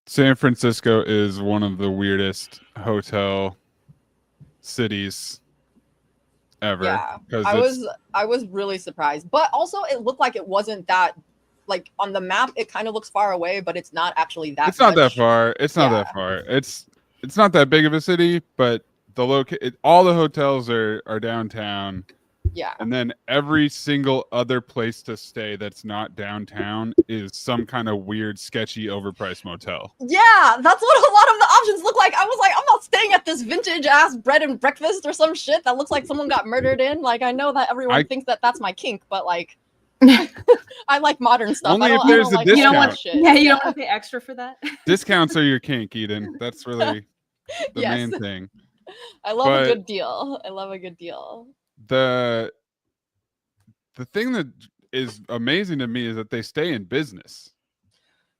San Francisco is one of the weirdest hotel cities ever. Yeah, Because I was really surprised, but also it looked like it wasn't that, like on the map it kind of looks far away, but it's not actually that. it's not that much. far. It's not that far. It's not that big of a city, but all the hotels are downtown. Yeah. And then every single other place to stay that's not downtown is some kind of weird, sketchy, overpriced motel. Yeah, that's what a lot of the options look like. I was like, I'm not staying at this vintage ass bread and breakfast or some shit that looks like someone got murdered in. Like, I know that everyone thinks that that's my kink, but like, I like modern stuff. Only if there's a discount. You don't want, you don't want to pay extra for that. Discounts are your kink, Eden. That's really the main thing. I love a good deal. I love a good deal. The thing that is amazing to me is that they stay in business.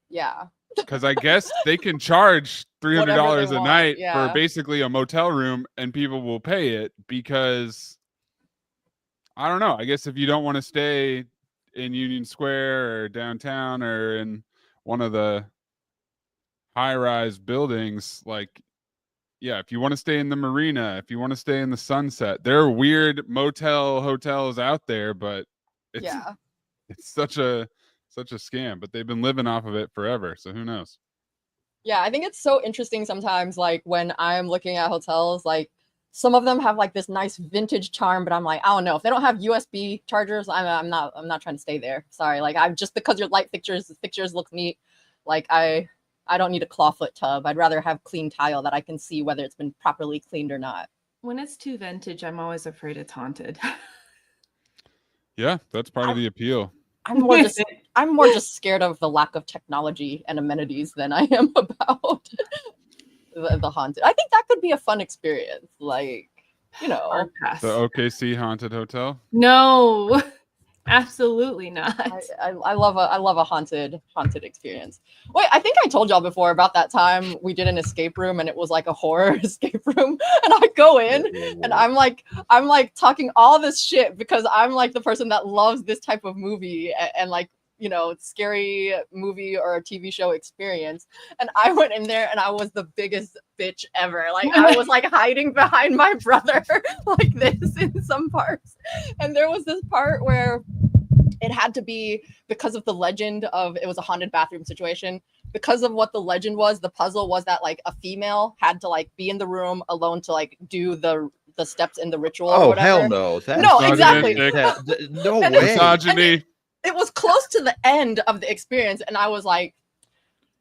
Yeah. Because I guess they can charge $300 a night for basically a motel room and people will pay it because, I don't know, I guess if you don't want to stay in Union Square or downtown or in one of the high-rise buildings, like, yeah, if you want to stay in the marina, if you want to stay in the Sunset, there are weird motel hotels out there, but it's such a scam. But they've been living off of it forever, so who knows? Yeah, I think it's so interesting sometimes, like when I'm looking at hotels, like some of them have like this nice vintage charm, but I'm like, I don't know, if they don't have USB chargers, I'm not trying to stay there. Sorry, like I'm just because your light fixtures look neat, like I don't need a clawfoot tub. I'd rather have clean tile that I can see whether it's been properly cleaned or not. When it's too vintage, I'm always afraid it's haunted. Yeah, that's part of the appeal. I'm more just scared of the lack of technology and amenities than I am about the haunted. I think that could be a fun experience. Like, you know, the OKC haunted hotel. No. Absolutely not. I love a haunted experience. Wait, I think I told y'all before about that time we did an escape room and it was like a horror escape room, and I go in and I'm like talking all this shit because I'm like the person that loves this type of movie and like, you know, scary movie or a TV show experience. And I went in there and I was the biggest bitch ever. Like I was like hiding behind my brother like this in some parts. And there was this part where it had to be because of the legend of it was a haunted bathroom situation. Because of what the legend was, the puzzle was that like a female had to like be in the room alone to like do the steps in the ritual. Oh, or whatever. Hell no. No, exactly. No way. Misogyny. It was close to the end of the experience, and I was like,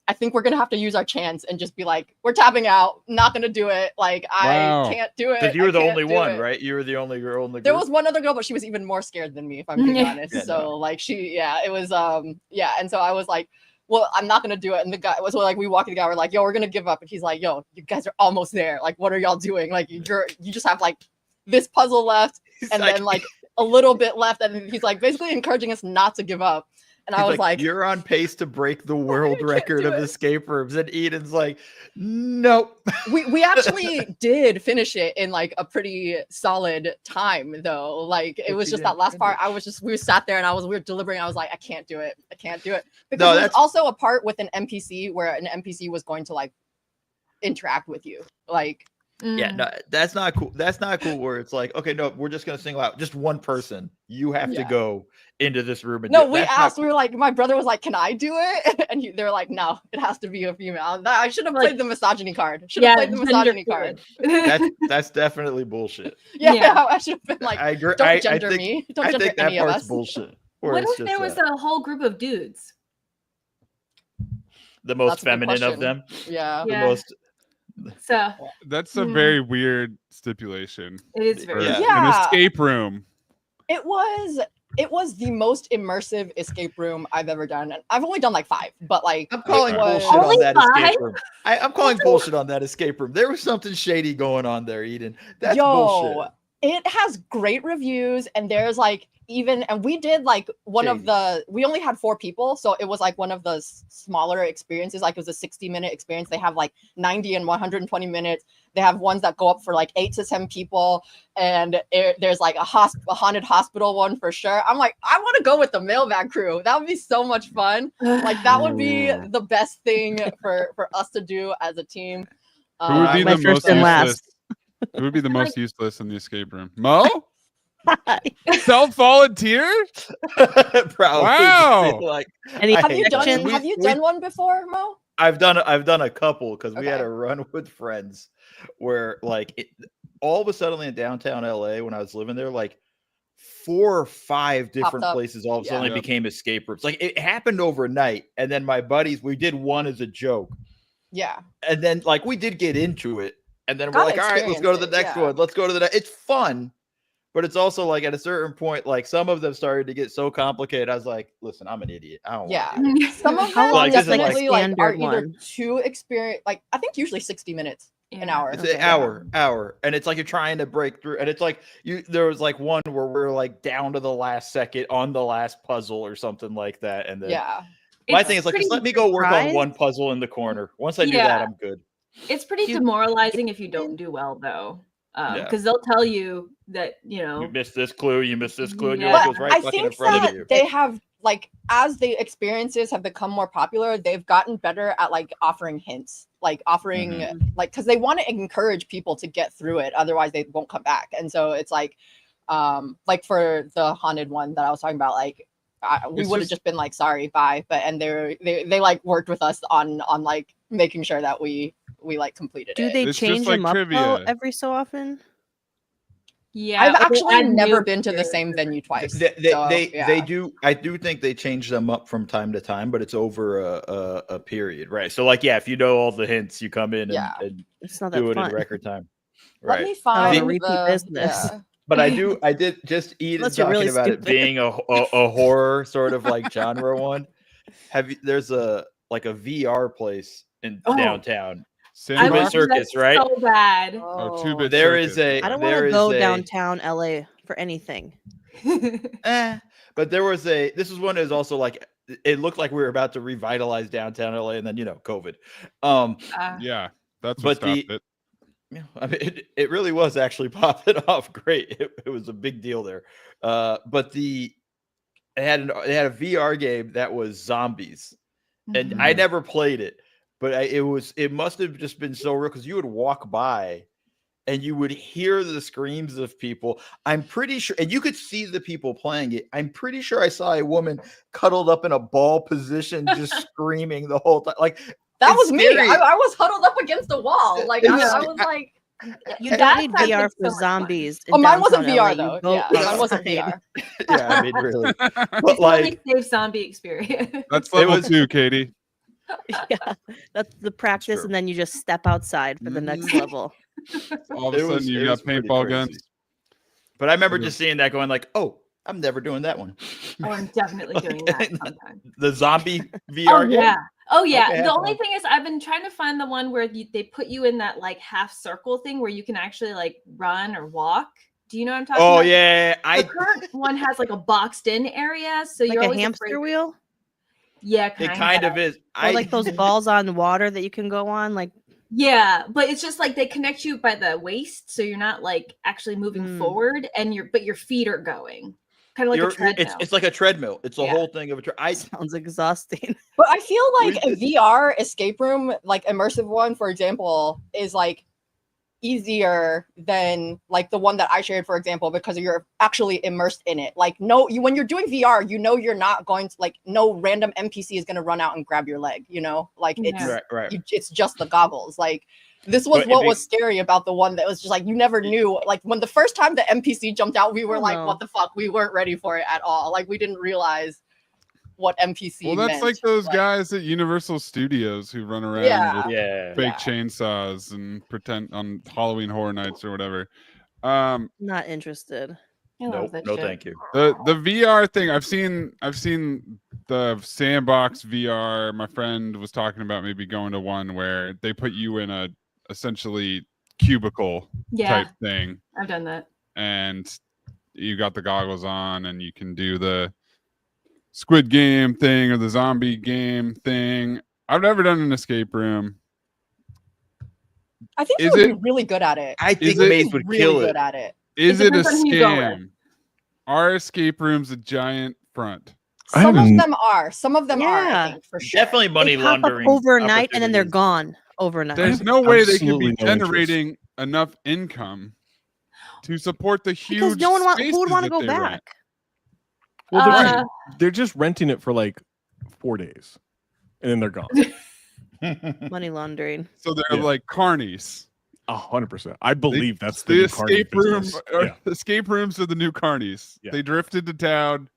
I think we're gonna have to use our chance and just be like, we're tapping out, not gonna do it. Like, I can't do it. Because you were the only one, right? You were the only girl in the group. There was one other girl, but she was even more scared than me, if I'm being honest. Like it was and so I was like, well, I'm not gonna do it. And the guy was like, we walked to the guy, we're like, yo, we're gonna give up. And he's like, yo, you guys are almost there. Like, what are y'all doing? Like, you just have like this puzzle left, and then like a little bit left, and he's like basically encouraging us not to give up. And I was like, you're on pace to break the world record of escape rooms. And Eden's like, nope. We actually did finish it in like a pretty solid time though. Like it was just that last part. We sat there and we were deliberating. I was like, I can't do it. Because there's also a part with an NPC where an NPC was going to like interact with you. Like, yeah, no, that's not cool. That's not cool where it's like, okay, no, we're just going to single out just one person. You have to go into this room. And we asked, we were like, my brother was like, can I do it? And they were like, no, it has to be a female. I should have played the misogyny card. That's definitely bullshit. I should have been like, I agree. Don't gender me. Don't gender any of us. Bullshit. What if there was a whole group of dudes? The most feminine of them. Yeah. The most. So that's a very weird stipulation. It is very an escape room. It was the most immersive escape room I've ever done, and I've only done like 5. But like, I'm calling bullshit on that escape room. I'm calling bullshit on that escape room. There was something shady going on there, Eden. That's bullshit. It has great reviews, and there's like and we did like we only had 4 people, so it was like one of the smaller experiences. Like it was a 60-minute experience. They have like 90 and 120 minutes. They have ones that go up for like 8 to 10 people, and there's like a haunted hospital one for sure. I'm like, I want to go with the Mailbag crew. That would be so much fun. Like that would be the best thing for us to do as a team. Who would be the most useless? Who would be the most useless in the escape room? Mo? Self-volunteer? Probably. Wow. Like, have you done one before, Mo? I've done a couple because we had a run with friends where like all of a sudden in downtown LA when I was living there, like 4 or 5 different places all of a sudden became escape rooms. Like it happened overnight, and then my buddies, we did one as a joke. Yeah. And then like we did get into it, and then we're like, all right, let's go to the next one. Let's go to the next. It's fun. But it's also like at a certain point, like some of them started to get so complicated. I was like, listen, I'm an idiot. I don't want to. Some of them definitely like are either too experienced. Like I think usually 60 minutes, an hour. It's an hour. And it's like you're trying to break through. And it's like there was like one where we're like down to the last second on the last puzzle or something like that. And then my thing is like, just let me go work on one puzzle in the corner. Once I do that, I'm good. It's pretty demoralizing if you don't do well though. Because they'll tell you that you missed this clue, and you're like, it was right I fucking think in front that of you. They have like as the experiences have become more popular, they've gotten better at like offering hints, like offering like because they want to encourage people to get through it, otherwise they won't come back. And so it's like for the haunted one that I was talking about, like we would have just been like sorry, bye, but and they like worked with us on like making sure that we like completed it. Do they change them up every so often? Yeah, I've actually never been to the same venue twice. They do. I do think they change them up from time to time, but it's over a period, right? So like, if you know all the hints, you come in and it's not do that it fun. in record time. Let me find repeat business. Yeah. But I did just talking really about it being a horror sort of like genre one. There's a VR place in downtown. 2-Bit Circus, right? So bad. 2-Bit There Circus. is a. I don't want to go downtown LA for anything. But there was a. This is one that is also like. It looked like we were about to revitalize downtown LA, and then COVID. Yeah, that's what stopped it. Yeah, I mean, it really was actually popping off great. It was a big deal there. But they had a VR game that was zombies, and I never played it. But it must have just been so real because you would walk by and you would hear the screams of people. I'm pretty sure, and you could see the people playing it. I'm pretty sure I saw a woman cuddled up in a ball position, just screaming the whole time. Like that was me. I was huddled up against the wall. Like I was like, you don't need VR for zombies. Mine wasn't VR though. Yeah, mine wasn't VR. Yeah, I mean, really. But like, safe zombie experience. That's level 2, Katie. Yeah, that's the practice, and then you just step outside for the next level. All of a sudden, you got paintball guns. But I remember just seeing that, going like, "Oh, I'm never doing that one." Oh, I'm definitely doing that sometime. The zombie VR game? Oh yeah. Okay, the only thing is, I've been trying to find the one where they put you in that like half circle thing where you can actually like run or walk. Do you know what I'm talking about? Oh yeah, the current one has like a boxed in area, so like you're a hamster wheel. Yeah, it kind of is. Or like those balls on water that you can go on, like. Yeah, but it's just like they connect you by the waist, so you're not like actually moving forward, and your feet are going, kind of like a treadmill. It's like a treadmill. It's a whole thing of a sounds exhausting. But I feel like a VR escape room, like immersive one, for example, is like easier than like the one that I shared, for example, because you're actually immersed in it. Like when you're doing VR, you're not going to like no random NPC is going to run out and grab your leg, like it's it's just the goggles. Like this was what was scary about the one that was just like you never knew. Like when the first time the NPC jumped out, we were like, what the fuck? We weren't ready for it at all. Like we didn't realize what NPC Well, that's meant. like those guys at Universal Studios who run around with fake chainsaws and pretend on Halloween Horror Nights or whatever. Not interested. No, thank you. The VR thing, I've seen the Sandbox VR. My friend was talking about maybe going to one where they put you in a essentially cubicle type thing. I've done that. and you got the goggles on, and you can do the Squid Game thing or the zombie game thing. I've never done an escape room. I think you would be really good at it. I think Maze would kill it. Good at it. Is it a scam? Are escape rooms a giant front? Some of them are. Some of them are, I think, for sure. Definitely money laundering. Overnight, and then they're gone overnight. There's no way they could be generating enough income to support the huge. Because no one who would want to go back. Rent. Well, they're just renting it for like 4 days, and then they're gone. Money laundering. So they're like Carnies. 100%. I believe that's the escape room. Escape rooms are the new Carnies. Yeah. They drifted to town.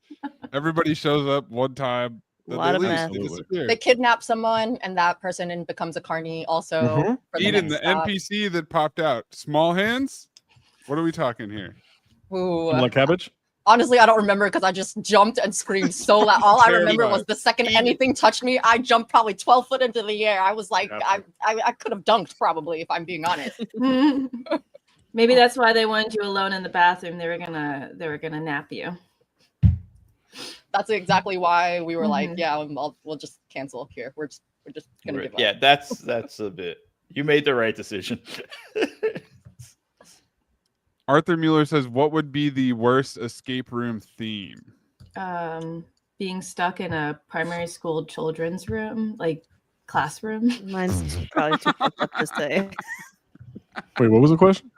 Everybody shows up one time. A lot of mess. They kidnap someone, and that person becomes a Carnie. Also, Eden, the NPC that popped out. Small hands. What are we talking here? Ooh. Like cabbage? Honestly, I don't remember because I just jumped and screamed so loud. All I remember was the second anything touched me, I jumped probably 12 foot into the air. I was like, I could have dunked probably, if I'm being honest. Maybe that's why they wanted you alone in the bathroom. They were gonna nap you. That's exactly why we were like, yeah, we'll just cancel here. We're just gonna give up. Yeah, that's a bit. You made the right decision. Arthur Mueller says, what would be the worst escape room theme? Being stuck in a primary school children's room, like classroom. Mine's probably too fucked up to say. Wait, what was the question?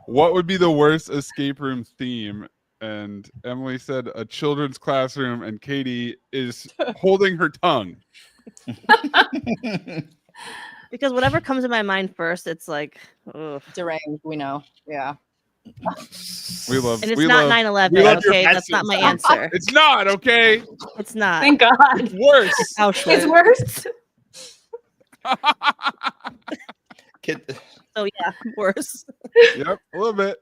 What would be the worst escape room theme? And Emily said a children's classroom, and Katie is holding her tongue. Because whatever comes in my mind first, it's like, ugh. Deranged, we know. Yeah. We love. And it's not 9/11. Okay, that's not my answer. It's not okay. It's not. Thank God. It's worse. Auschwitz. It's worse. So yeah, worse. Yep, a little bit.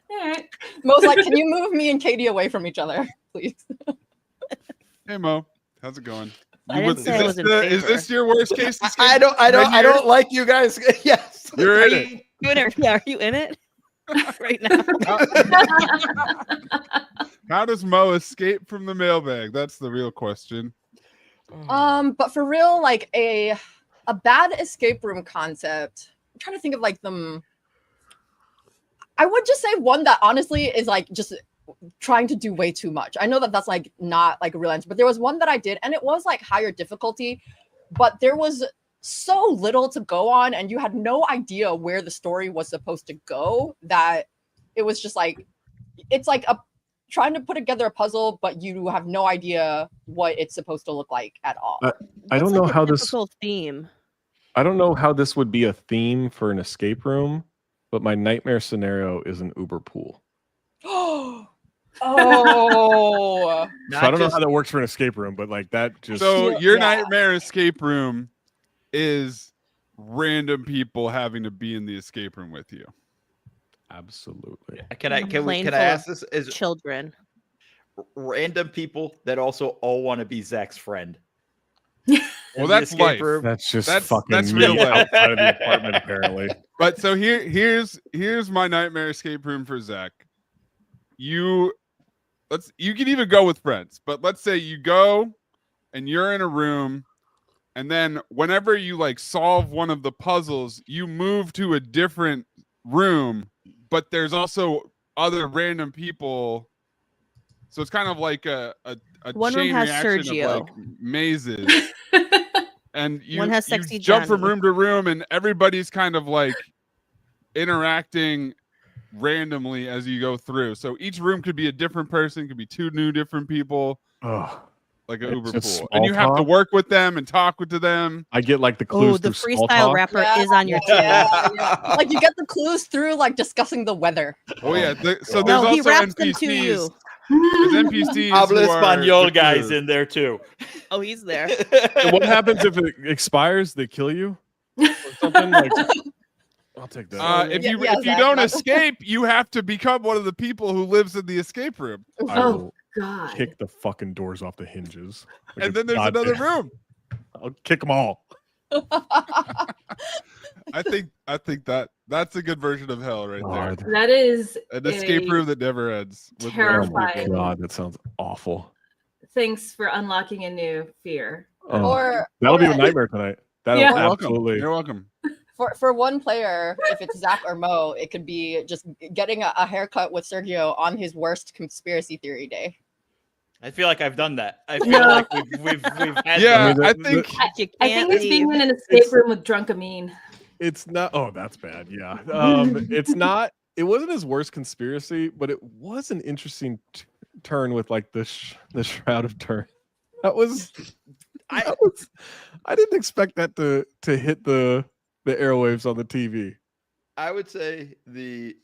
All right. Mo's like, can you move me and Katie away from each other, please? Hey Mo, how's it going? Is this your worst case? I don't like you guys. Yes, you're in it. Yeah, are you in it right now? How does Mo escape from the mailbag? That's the real question. But for real, like a bad escape room concept. I'm trying to think of like them. I would just say one that honestly is like just trying to do way too much. I know that that's like not like a real answer, but there was one that I did, and it was like higher difficulty, but there was so little to go on, and you had no idea where the story was supposed to go, that it was just like, it's like trying to put together a puzzle, but you have no idea what it's supposed to look like at all. I don't know how this theme. I don't know how this would be a theme for an escape room, but my nightmare scenario is an Uber pool. Oh. So I don't know how that works for an escape room, but like that just. So your nightmare escape room is random people having to be in the escape room with you. Absolutely. Can I ask this? Is children random people that also all want to be Zach's friend? Well, that's life. Room? That's real life outside of the apartment, apparently. But so here's my nightmare escape room for Zach. You can even go with friends, but let's say you go and you're in a room, and then whenever you like solve one of the puzzles, you move to a different room, but there's also other random people. So it's kind of like a one chain room has reaction Sergio. of like mazes. And you jump Johnny. from room to room, and everybody's kind of like interacting randomly as you go through. So each room could be a different person, could be two new different people. Oh, like an Uber pool. And you have to work with them and talk to them. I get like the clues. The freestyle rapper is on your team. Like you get the clues through like discussing the weather. Oh yeah. So there's also NPCs. There's NPCs. Habla Español guys in there too. Oh, he's there. And what happens if it expires? They kill you or something like. I'll take that. If you don't escape, you have to become one of the people who lives in the escape room. I will kick the fucking doors off the hinges. Like and then there's another room. I'll kick them all. I think that's a good version of hell right there. That is An escape room that never ends. Terrifying. Oh my God, that sounds awful. Thanks for unlocking a new fear. That'll be a nightmare tonight. That'll absolutely. You're welcome. For one player, if it's Zach or Mo, it could be just getting a haircut with Sergio on his worst conspiracy theory day. I feel like I've done that. I feel like we've had. Yeah, I think it's being in an escape room with Drunk Amin. It's not. Oh, that's bad. Yeah. It's not. It wasn't his worst conspiracy, but it was an interesting turn with like the Shroud of Turin. That was. I didn't expect that to hit the airwaves on the TV. I would say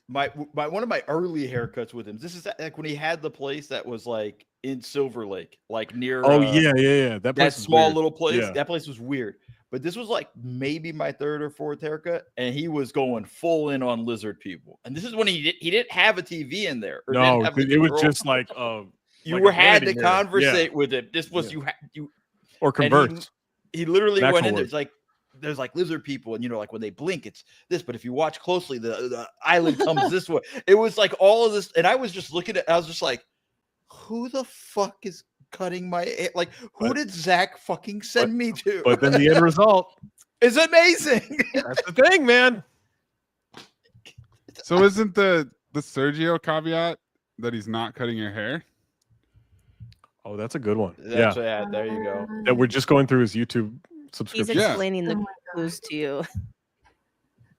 my one of my early haircuts with him. This is like when he had the place that was like in Silver Lake, like near. Oh yeah. That small weird. little place. Yeah. That place was weird. But this was like maybe my third or fourth haircut, and he was going full in on lizard people. And this is when he didn't have a TV in there. No, it was just like you had to conversate with him. This was you or converse. He literally went in there. It's like there's like lizard people, and like when they blink, it's this. But if you watch closely, the island comes this way. It was like all of this, and I was just looking at. I was just like, who the fuck is cutting my hair? Like, who did Zach fucking send me to? But then the end result is amazing. That's the thing, man. So isn't the Sergio caveat that he's not cutting your hair? Oh, that's a good one. Yeah, there you go. That we're just going through his YouTube subscription. He's explaining the clues to you.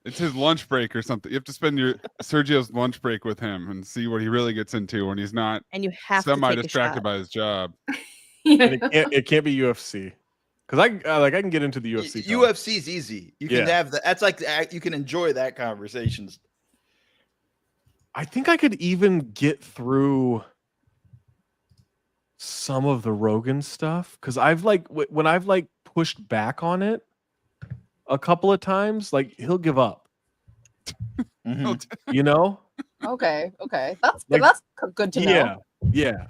It's his lunch break or something. You have to spend your Sergio's lunch break with him and see what he really gets into when he's not and you have semi-distracted by his job. It can't be UFC because I can get into the UFC. UFC's easy. You can have that. That's like you can enjoy that conversations. I think I could even get through some of the Rogan stuff because I've when I've pushed back on it a couple of times, like he'll give up. You know? Okay. That's good. That's good to know. Yeah.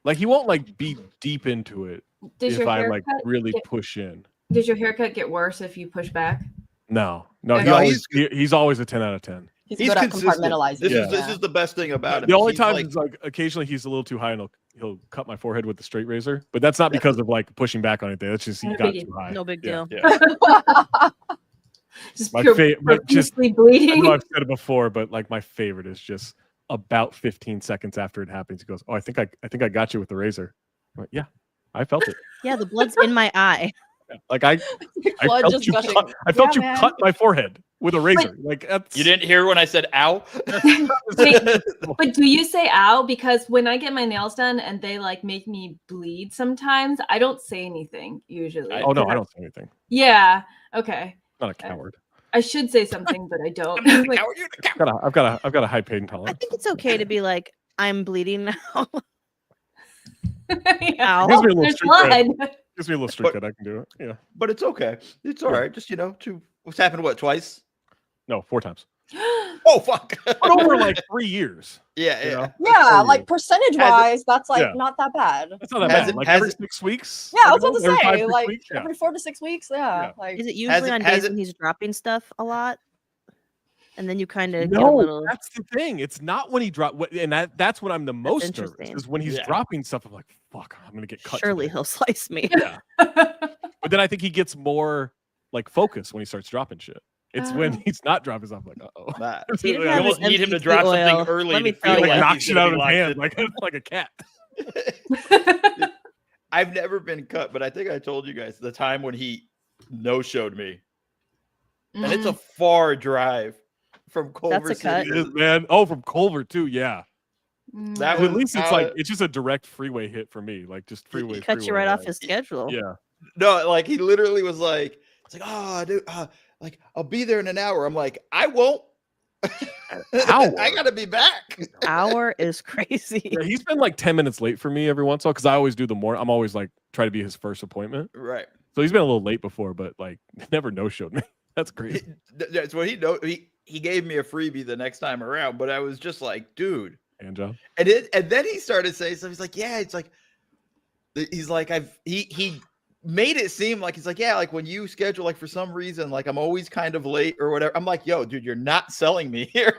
Like he won't be deep into it if I really push in. Does your haircut get worse if you push back? No, he's always a 10 out of 10. He's good at compartmentalizing. This is the best thing about him. The only time is occasionally he's a little too high and he'll cut my forehead with the straight razor, but that's not because of pushing back on anything. That's just he got too high. No big deal. Yeah. Just my favorite, bleeding. I know I've said it before, but my favorite is just about 15 seconds after it happens. He goes, "Oh, I think I got you with the razor." I'm like, yeah, I felt it. Yeah, the blood's in my eye. I felt you cut my forehead with a razor. You didn't hear when I said "ow"? Wait, but do you say "ow"? Because when I get my nails done and they make me bleed, sometimes I don't say anything usually. Oh no, I don't say anything. Yeah. Okay. I'm not a coward. I should say something, but I don't. I've got a high pain tolerance. I think it's okay to be like, I'm bleeding now. Yeah. Gives me a little streak that I can do it. Yeah. But it's okay. It's all right. Just what's happened? What, twice? No, 4 times. Oh fuck! But over 3 years. Yeah. Percentage wise, that's not that bad. That's not that bad. Every 6 weeks. Yeah, I was about to say weeks, every 4 to 6 weeks. Yeah. Is it usually on days when he's dropping stuff a lot? And then you kind of get a little. That's the thing. It's not when he dropped, and that's when I'm the most nervous. Is when he's dropping stuff. I'm like, fuck, I'm gonna get cut. Surely he'll slice me. Yeah. But then I think he gets more focused when he starts dropping shit. It's when he's not dropping stuff. Like, you almost need him to drop something early. Let me to feel knock shit out of his hand like a cat. I've never been cut, but I think I told you guys the time when he no-showed me, and it's a far drive from Culver That's a cut. City. Man. Oh, from Culver too. Yeah. That at least it's it's just a direct freeway hit for me. Just freeway. He cuts you right off his schedule. Yeah. No, he literally was like, it's like, oh, dude, I'll be there in an hour. I'm like, I won't. I gotta be back. An hour is crazy. Yeah, he's been 10 minutes late for me every once in a while because I always do the morning. I'm always try to be his first appointment. Right. So he's been a little late before, but never no-showed me. That's crazy. That's what he gave me a freebie the next time around, but I was just like, dude. And John. And then he started saying stuff. He's like, yeah, it's like, he's like, he made it seem like he's like, yeah, like when you schedule, like for some reason, like I'm always kind of late or whatever. I'm like, yo, dude, you're not selling me here.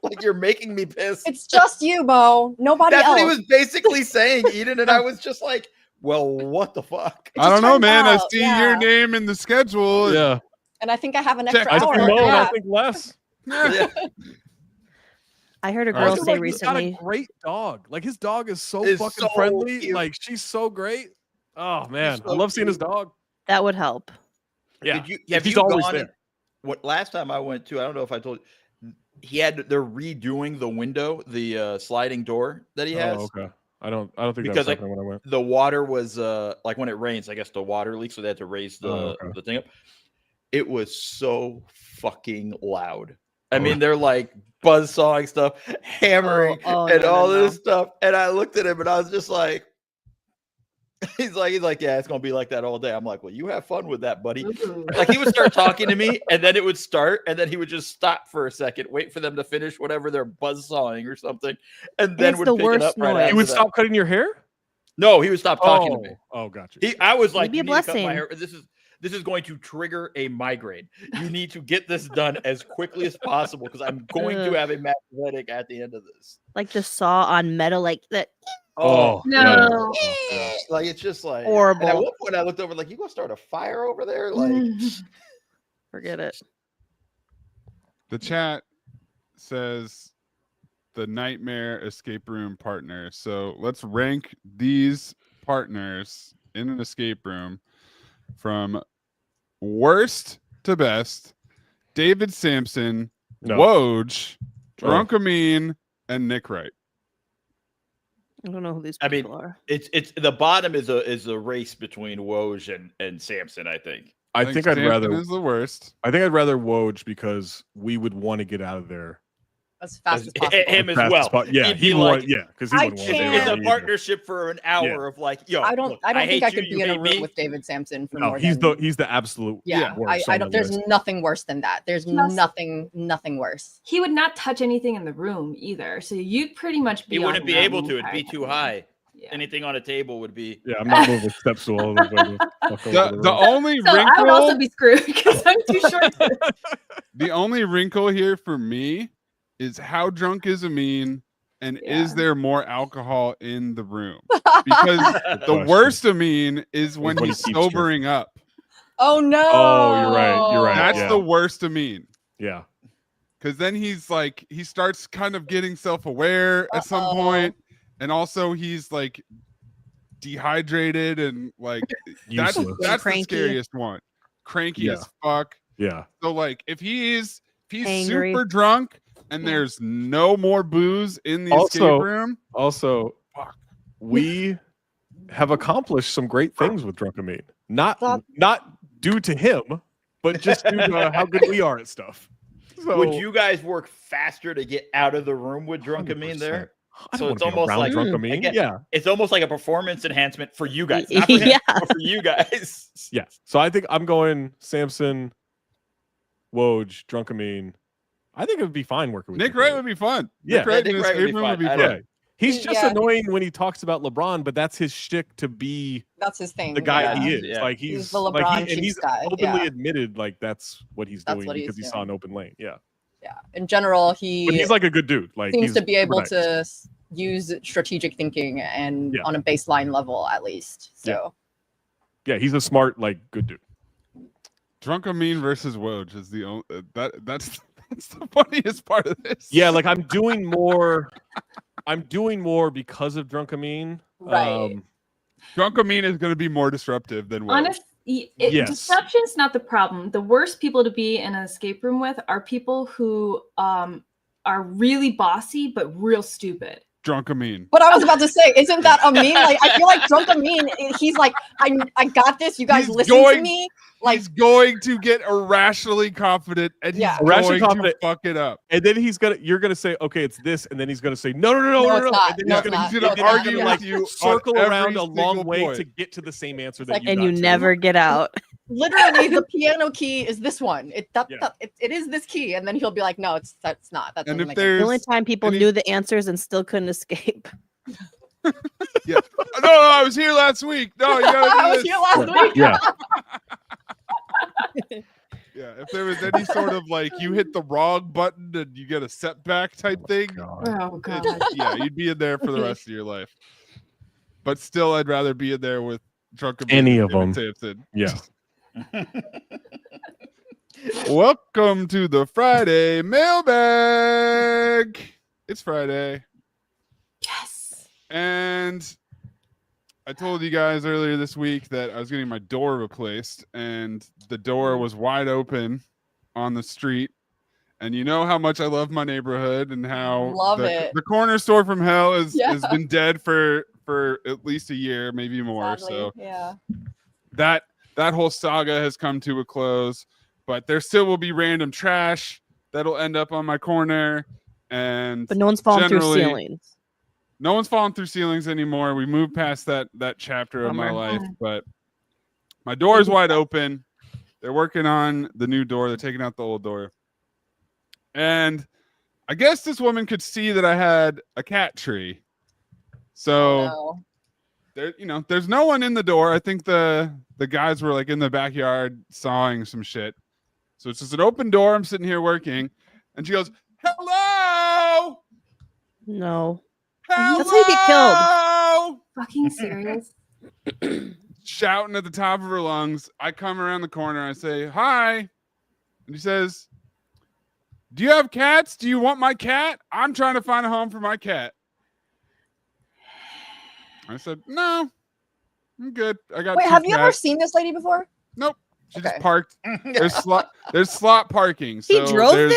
Like you're making me pissed. It's just you, Bo. Nobody That's else. what he was basically saying, Eden. And I was just like, well, what the fuck? I don't know, man. I out, see your name in the schedule. Yeah. And I think I have an extra I think hour. more, Yeah. I think less. Yeah. I heard a All right. girl Also, say like, he's got a recently. great dog. Like his dog is so Is fucking so friendly. cute. Like she's so great. Oh man, so I love seeing his cute. dog. That would help. Yeah, Have he's you always gone? there. What last time I went to? I don't know if I told you. They're redoing the window, the sliding door that he has. Oh, okay. I don't think Because, that's like, happening when I went. The water was like when it rains, I guess the water leaks, so they had to raise the thing up. It was so fucking loud. I mean, they're like buzzsawing stuff, hammering, and all this stuff. And I looked at him and I was just like, he's like, yeah, it's gonna be like that all day. I'm like, well, you have fun with that, buddy. Like he would start talking to me, and then it would start, and then he would just stop for a second, wait for them to finish whatever they're buzzsawing or something, and then would pick it up right after He would that. stop cutting your hair? No, he would stop talking to me. Oh, gotcha. I was like, Maybe you a need to cut my blessing. hair. This is going to trigger a migraine. You need to get this done as quickly as possible because I'm going to have a massive headache at the end of this. Like the saw on metal, like that. Oh No. yeah. Like it's just like Horrible. And at one point I looked over like, you gonna start a fire over there? Like Forget it. The chat says the nightmare escape room partner. So let's rank these partners in an escape room from worst to best. David Sampson, No. Woj, Drunk Amin, and Nick Wright. I don't know who these I mean, people are. it's the bottom is a race between Woj and Samson, I think. I think I'd Sampson rather is the worst. I think I'd rather Woj because we would want to get out of there As fast as possible. Him as fast well. Yeah, He'd be he like, would. Yeah, because he I wouldn't want to can't- do It's a it. partnership for an hour of like, yo, I don't look, think hate I you, could you be in a hate room me. with David Sampson for No, more he's than the absolute yeah. worst I on don't. the There's list. nothing worse than that. There's nothing worse. He would not touch anything in the room either. So you'd pretty much be. He wouldn't on be your able own to. It'd be entire too time. high. Yeah. Anything on a table would be. Yeah, I'm not moving step stool. The only So I would also wrinkle, be screwed because I'm too short. the only wrinkle here for me is how drunk is Amin, and is there more alcohol in the room? Because the question. worst Amin is when when he's he keeps sobering up. Oh no! Oh, you're right. You're right. That's yeah. the worst Amin. Yeah. Because then he's like, he starts kind of getting self-aware at some point, and also he's like dehydrated and like that's Useless. the Cranky. scariest one. Cranky as fuck. Yeah. So like if he's Angry. super drunk and there's no more booze in the escape Also- room, Also, we have accomplished some great things with Drunk Amin. Not due to him, but just due to how good we are at stuff. So, Would you guys work faster to get out of the room with Drunk Amin there? I So don't it's wanna be almost around like- Drunk Amin. again, Yeah. It's almost like a performance enhancement for you guys. Not for him, Yeah. but for you guys. Yeah. So I think I'm going Samson, Woj, Drunk Amin. I think it would be fine working with Nick Drunk Wright Amin. would be fun. Yeah. Nick Wright Nick in the Wright would escape be room would be fun. fun. I Yeah. He's just Yeah. annoying when he talks about LeBron, but that's his shtick to be That's his thing. the guy yeah. he is. Yeah. Like He's he's the like LeBron and he's Chiefs guy, openly yeah. admitted like that's what he's That's doing what he's because he saw doing. an open lane. Yeah. Yeah. In general, But he he's like a good dude. Like seems he's to be able nice. to use strategic thinking and Yeah. on a baseline level at least. So Yeah, he's a smart, like good dude. Drunk Amin versus Woj is the only that's the funniest part of this. Yeah, like I'm doing more because of Drunk Amin. Right. Drunk Amin is going to be more disruptive than Woj. Honestly, Yes. disruption's not the problem. The worst people to be in an escape room with are people who are really bossy but real stupid. Drunk Amin. But I was about to say, isn't that Amin? Like I feel like Drunk Amin, he's like, I got this. You guys He's listen to going- me. Like He's going to get irrationally confident and he's Yeah. Irrationally going confident. to fuck it up. And then you're gonna say, okay, it's this, and then he's gonna say, no, it's not. and then No, he's it's gonna, not. he's No, gonna it's not. argue Yeah. like You on circle every around a long single way point. to get to the same answer It's that like- you And got you to. never get out. literally, the piano key is this one. It Yeah. it is this key, and then he'll be like, no, that's not. That And doesn't if make there's The only time people any- knew the answers and still couldn't escape. Yeah. No, I was here last week. No, you gotta do I was this. here last week. Yeah. Yeah, if there was any sort of like you hit the wrong button and you get a setback type thing, Oh god. yeah, you'd be in there for the rest of your life. But still, I'd rather be in there with Drunk Amin Any than of them. Sampson. Yeah. Welcome to the Friday mailbag. It's Friday. Yes. And I told you guys earlier this week that I was getting my door replaced, and the door was wide open on the street. And you know how much I love my neighborhood and how Love it. the corner store from hell has Yeah. been dead for at least a year, maybe more. Sadly, So yeah. that whole saga has come to a close, but there still will be random trash that'll end up on my corner. And But no one's falling through generally, ceilings. no one's falling through ceilings anymore. We moved past that chapter of my Bummer. life, but my door is wide open. They're working on the new door. They're taking out the old door. And I guess this woman could see that I had a cat tree. So No. there, there's no one in the door. I think the guys were like in the backyard sawing some shit. So it's just an open door. I'm sitting here working, and she goes, "Hello, No. hello!" That's how you get killed. Fucking serious. Shouting at the top of her lungs. I come around the corner. I say, "Hi," and he says, "Do you have cats? Do you want my cat? I'm trying to find a home for my cat." I said, "No, I'm good. I got." Wait, two have you ever cats." seen this lady before? Nope. She just Okay. parked. There's slot parking. He So drove there's-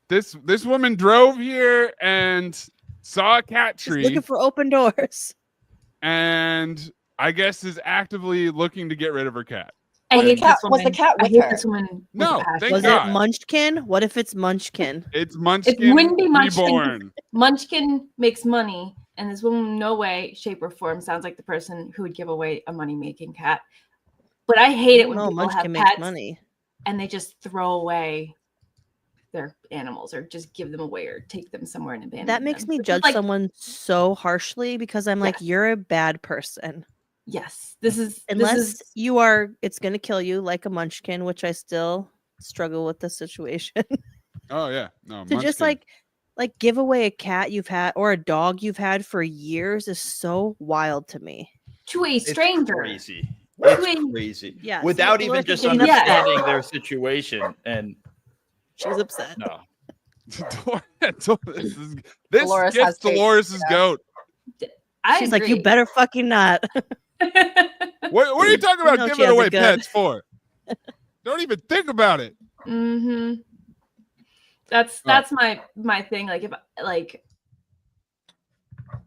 there? This woman drove here and saw a cat He's tree, looking for open doors. and I guess is actively looking to get rid of her cat. I Was the hate cat- this was the woman. cat I with hate her? this woman with No, a passion. thank Was God. it Munchkin? What if it's Munchkin? It's Munchkin. It wouldn't be Munchkin. Reborn. Munchkin makes money, and this woman, no way, shape, or form, sounds like the person who would give away a money-making cat. But I hate it when No, people have Munchkin makes pets money. and they just throw away their animals, or just give them away, or take them somewhere and abandon That makes them. me This is judge like, someone so harshly because I'm like, Yes. you're a bad person. yes, this is Unless you are, it's going to kill you like a Munchkin, which I still struggle with the situation. Oh yeah, no. To just Munchkin. like give away a cat you've had or a dog you've had for years is so wild to me. to a It's stranger. crazy. Wait. It's crazy. Yeah, so Without Dolores even is just getting upset. understanding their situation. And She's upset. no. This Dolores has gets taste, Dolores' yeah. goat. I She's like, you agree. better fucking not. What are you talking about No, she giving has a away gun. pets for? Don't even think about it. Mm-hmm. That's my thing. Like if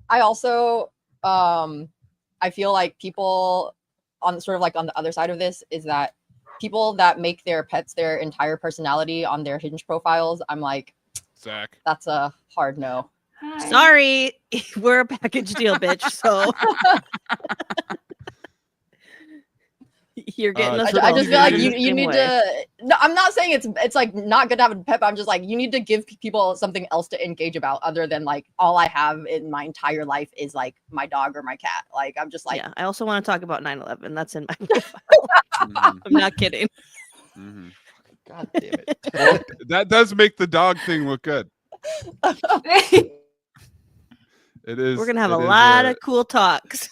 I also I feel like people on sort of like on the other side of this is that people that make their pets their entire personality on their Hinge profiles, I'm like, Zach. that's a hard no. hi. Sorry, we're a package deal, bitch. So you're getting us. I just feel like you Same need way. to. No, I'm not saying it's like not good to have a pet, but I'm just like you need to give people something else to engage about other than like all I have in my entire life is like my dog or my cat. Like I'm just like Yeah, I also want to talk about 9/11. That's in my profile. Mhm, I'm not kidding. mhm. God damn it. Well, that does make the dog thing look good. It is. We're gonna have it a is, lot of cool talks.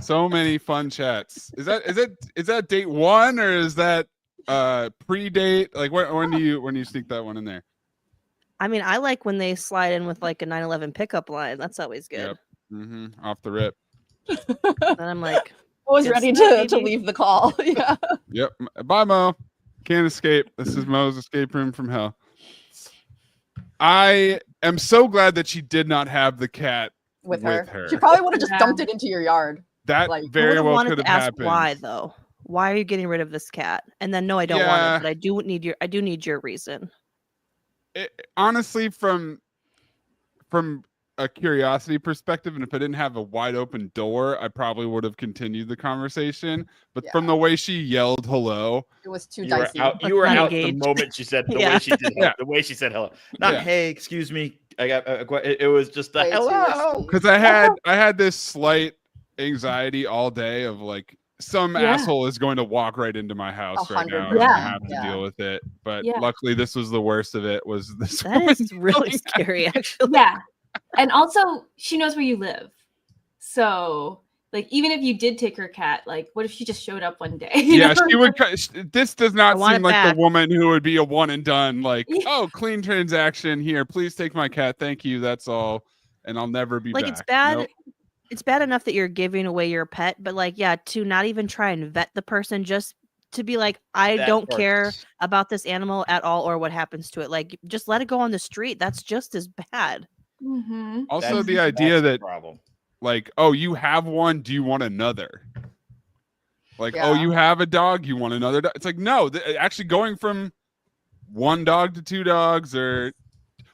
so many fun chats. Is that date one or is that pre-date? Like when do you sneak that one in there? I mean, I like when they slide in with like a 9/11 pickup line. That's always good. Yep. Off the rip. Then I'm like, I was Good ready stuff, to baby. leave the call. Yeah. Yep. Bye, Mo. Can't escape. This is Mo's escape room from hell. I am so glad that she did not have the cat With with her. her. She probably would have just Yeah. dumped it into your yard. That like, I I very would've well wanted could have to ask happened. why though. Why are you getting rid of this cat? And then no, I don't want Yeah. it, but I do need your reason. Honestly, from a curiosity perspective, and if I didn't have a wide open door, I probably would have continued the conversation. But Yeah. from the way she yelled hello, It was too You were dicey. out, Like, you were not out the engaged. moment she said the Yeah. way she did Yeah. the way she said hello. Not Yeah. hey, excuse me, It was just a hello. Because I had this slight anxiety all day of like some asshole is going to walk right into my house right now and I have to deal with it. But luckily, this was the worst of it. Was this? That is really scary, actually. Yeah, and also she knows where you live, so. Like, even if you did take her cat, like, what if she just showed up one day? Yeah, she would. This does not seem like the woman who would be a one and done. Like, oh, clean transaction here. Please take my cat. Thank you. That's all. And I'll never be back. Like, it's bad. Nope. It's bad enough that you're giving away your pet, but like, yeah, to not even try and vet the person, just to be like, I don't care about this animal at all or what happens to it. Like, just let it go on the street. That's just as bad. Mm-hmm. Also, the idea that. Like, oh, you have one. Do you want another? Like, oh, you have a dog. You want another dog? It's like, no, actually going from one dog to two dogs or,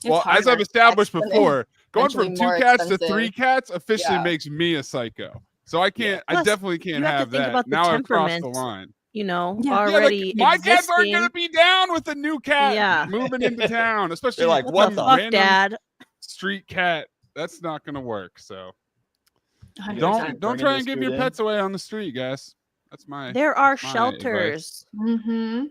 well, as I've established before, going from 2 cats to 3 cats officially makes me a psycho. So I can't, I definitely can't have that. Now I've crossed the line. You know, already my cats aren't going to be down with a new cat moving into town, especially like, what the fuck, Dad? Street cat. That's not going to work. So. 100%. Don't try and give your pets away on the street, guys. That's my. There are shelters. Mm-hmm.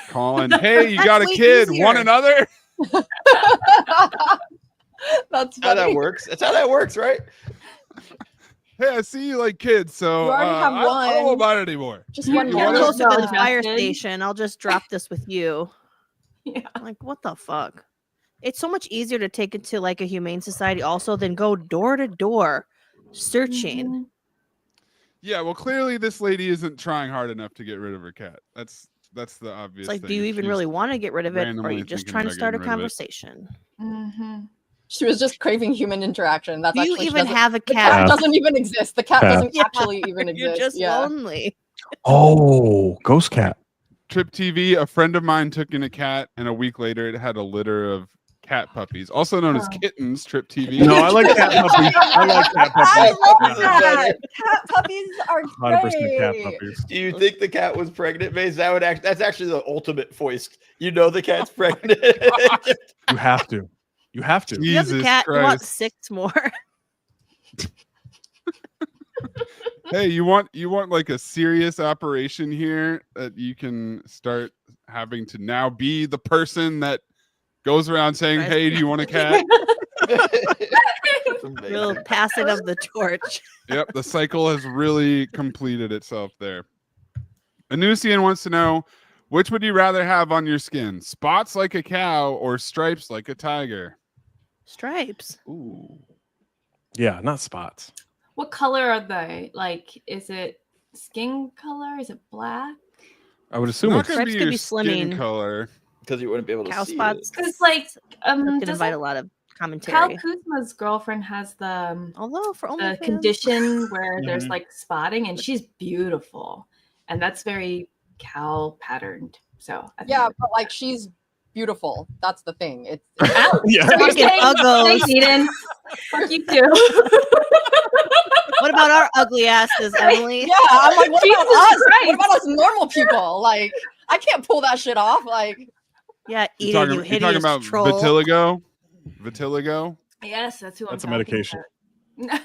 Colin, hey, you got a kid? Easier. Want another? That's how that works. That's how that works, right? Hey, I see you like kids, so you already have one. I don't know about it anymore. Just one more. You're closer to the fire station. I'll just drop this with you. Yeah. Like, what the fuck? It's so much easier to take it to like a humane society also than go door to door searching. Mm-hmm. Yeah, well, clearly this lady isn't trying hard enough to get rid of her cat. That's the obvious thing. It's like, thing. do you even really want to get rid of it, or are you just trying to start a conversation? Mm-hmm. She was just craving human interaction. That's do you actually, even have a cat? The cat doesn't even exist. The cat doesn't actually even exist. You're just lonely. Oh, ghost cat. Trip TV, a friend of mine took in a cat, and a week later it had a litter of cat puppies, also known as kittens. Trip TV. No, I like cat puppies. I like cat puppies. I love that. Cat puppies are 100% cat puppies. Do you think the cat was pregnant, Maze? That's actually the ultimate foist. You know the cat's pregnant. You have to. You have to. You have a cat. You want 6 more. Hey, you want like a serious operation here that you can start having to now be the person that goes around saying, hey, do you want a cat? Real passing of the torch. Yep, the cycle has really completed itself there. Anusian wants to know, which would you rather have on your skin? Spots like a cow or stripes like a tiger? Stripes. Ooh. Yeah, not spots. What color are they? Like, is it skin color? Is it black? I would assume it's stripes could be slimming color. Because you wouldn't be able to cow see spots. Because like could invite a lot of commentary. Cal Kuzma's girlfriend has the condition where there's like spotting, and she's beautiful, and that's very cow patterned. So yeah, but like she's beautiful. That's the thing. It's yeah. Thanks, Eden. Fuck you too. What about our ugly asses, Emily? Yeah, I'm like, what about us? What about us normal people? Like, I can't pull that shit off. Like, yeah, you're talking about troll. vitiligo? Vitiligo? Yes, that's who I'm talking about. That's a medication.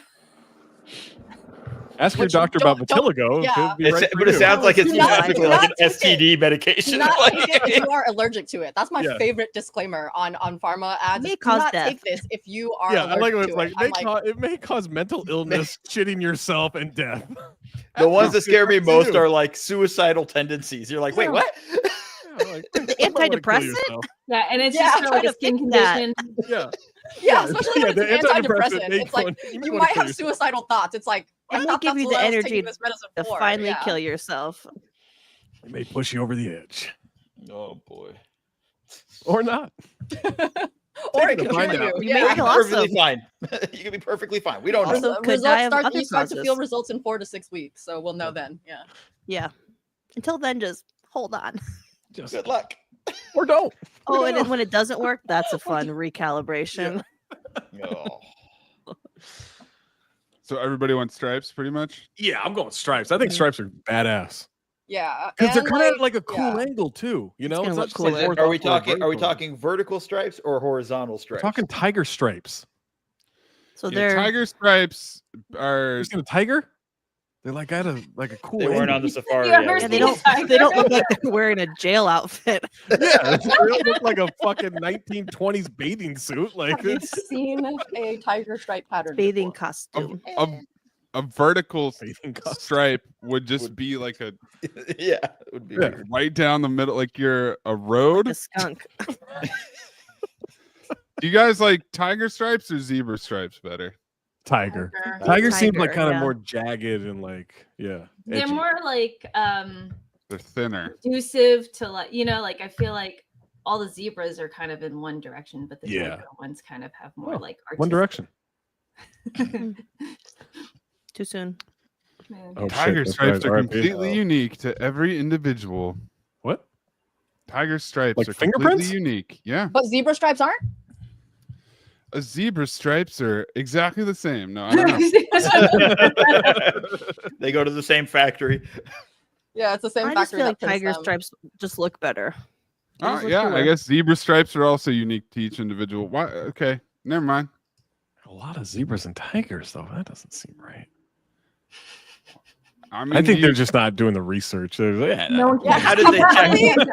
Ask your doctor about vitiligo. Yeah. But it sounds like it's specifically like an STD medication. Do not take it if you are allergic to it. That's my favorite disclaimer on pharma ads. It may Do cause not death. take this if you are I like allergic what it's to like. It may cause mental illness, shitting yourself, and death. The ones that scare me most are like suicidal tendencies. You're like, wait, what? The antidepressant? Yeah, and it's just like a skin condition. Yeah, especially when it's an antidepressant. It's like you might have suicidal thoughts. It's like it may give you the energy to finally kill yourself. It may push you over the edge. Oh boy. Or not. Or it can kill you. You may kill perfectly fine. You can be perfectly fine. We don't know. You start to feel results in 4 to 6 weeks, so we'll know then. Yeah. Yeah. Until then, just hold on. Just good luck. Or don't. Oh, and then when it doesn't work, that's a fun recalibration. So everybody wants stripes, pretty much? Yeah, I'm going stripes. I think stripes are badass. Yeah, because they're kind of like a cool angle too. You know, it's not cool. like Are we talking vertical stripes or horizontal stripes? We're talking tiger stripes. So they're tiger stripes are. You seen a tiger? They're like at a cool. They weren't on the safari. Yeah, they don't look like they're wearing a jail outfit. Yeah, they don't look like a fucking 1920s bathing suit. Like, have you seen a tiger stripe pattern? Bathing costume. A vertical stripe would just be like a it would be weird. right down the middle, like you're a road. Like a skunk. Do you guys like tiger stripes or zebra stripes better? Tiger seems like kind of more jagged and like they're edgy. more like they're thinner, conducive to like I feel like all the zebras are kind of in one direction, but the tiger ones kind of have more like artistic. One direction. Too soon. Oh, tiger shit, stripes right. are completely unique to every individual. What? Tiger stripes like are fingerprints? completely unique. Yeah, but zebra stripes aren't. A zebra stripes are exactly the same. No, I don't know. They go to the same factory. Yeah, it's the same I just factory. feel like tiger stripes just look better. Oh yeah, I guess zebra stripes are also unique to each individual. Why? Okay, never mind. A lot of zebras and tigers, though. That doesn't seem right. I mean, I think they're just not doing the research. They're like, How did they check?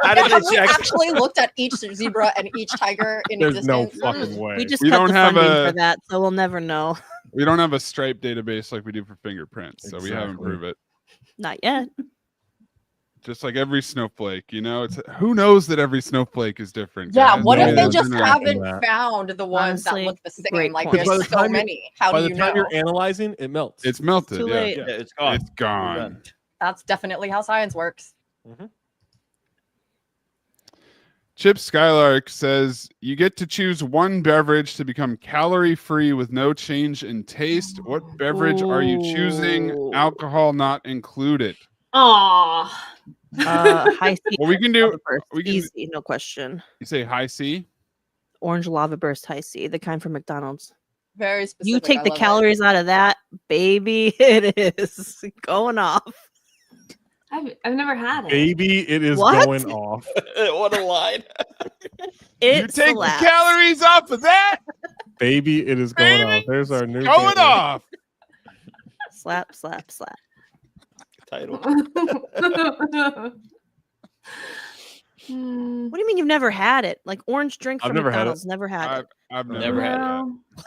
How did they check? Actually looked at each zebra and each tiger in There's existence. no fucking way. We just We cut don't the have funding a- for that, so we'll never know. We don't have a stripe database like we do for fingerprints, so we haven't Exactly. proved it. Not yet. Just like every snowflake, it's who knows that every snowflake is different. Yeah, guys? what if they No just one's haven't that. found the ones Honestly, that look the same? great Like point. there's so many. How By do the you time know? you're analyzing, it melts. It's melted. Too Yeah. late. Yeah, it's gone. It's gone. That's definitely how science works. Chip Skylark says you get to choose one beverage to become calorie free with no change in taste. What beverage are you choosing? Ooh. Alcohol not included. Aww. High C. Well, we can do. Lava burst. We can. Easy, no question. You say high C. Orange lava burst high C, the kind from McDonald's. Very specific. You take I the love it. calories out of that, baby. It is going off. I've never had it. Baby, it is What? going off. What a line. It You take slaps. the calories off of that. Baby, it is going Baby, off. There's our new Going banner. off. Slap, slap, slap. Title. What do you mean you've never had it? Like orange drink I've from never had it. McDonald's. Never had it. I've Never had it.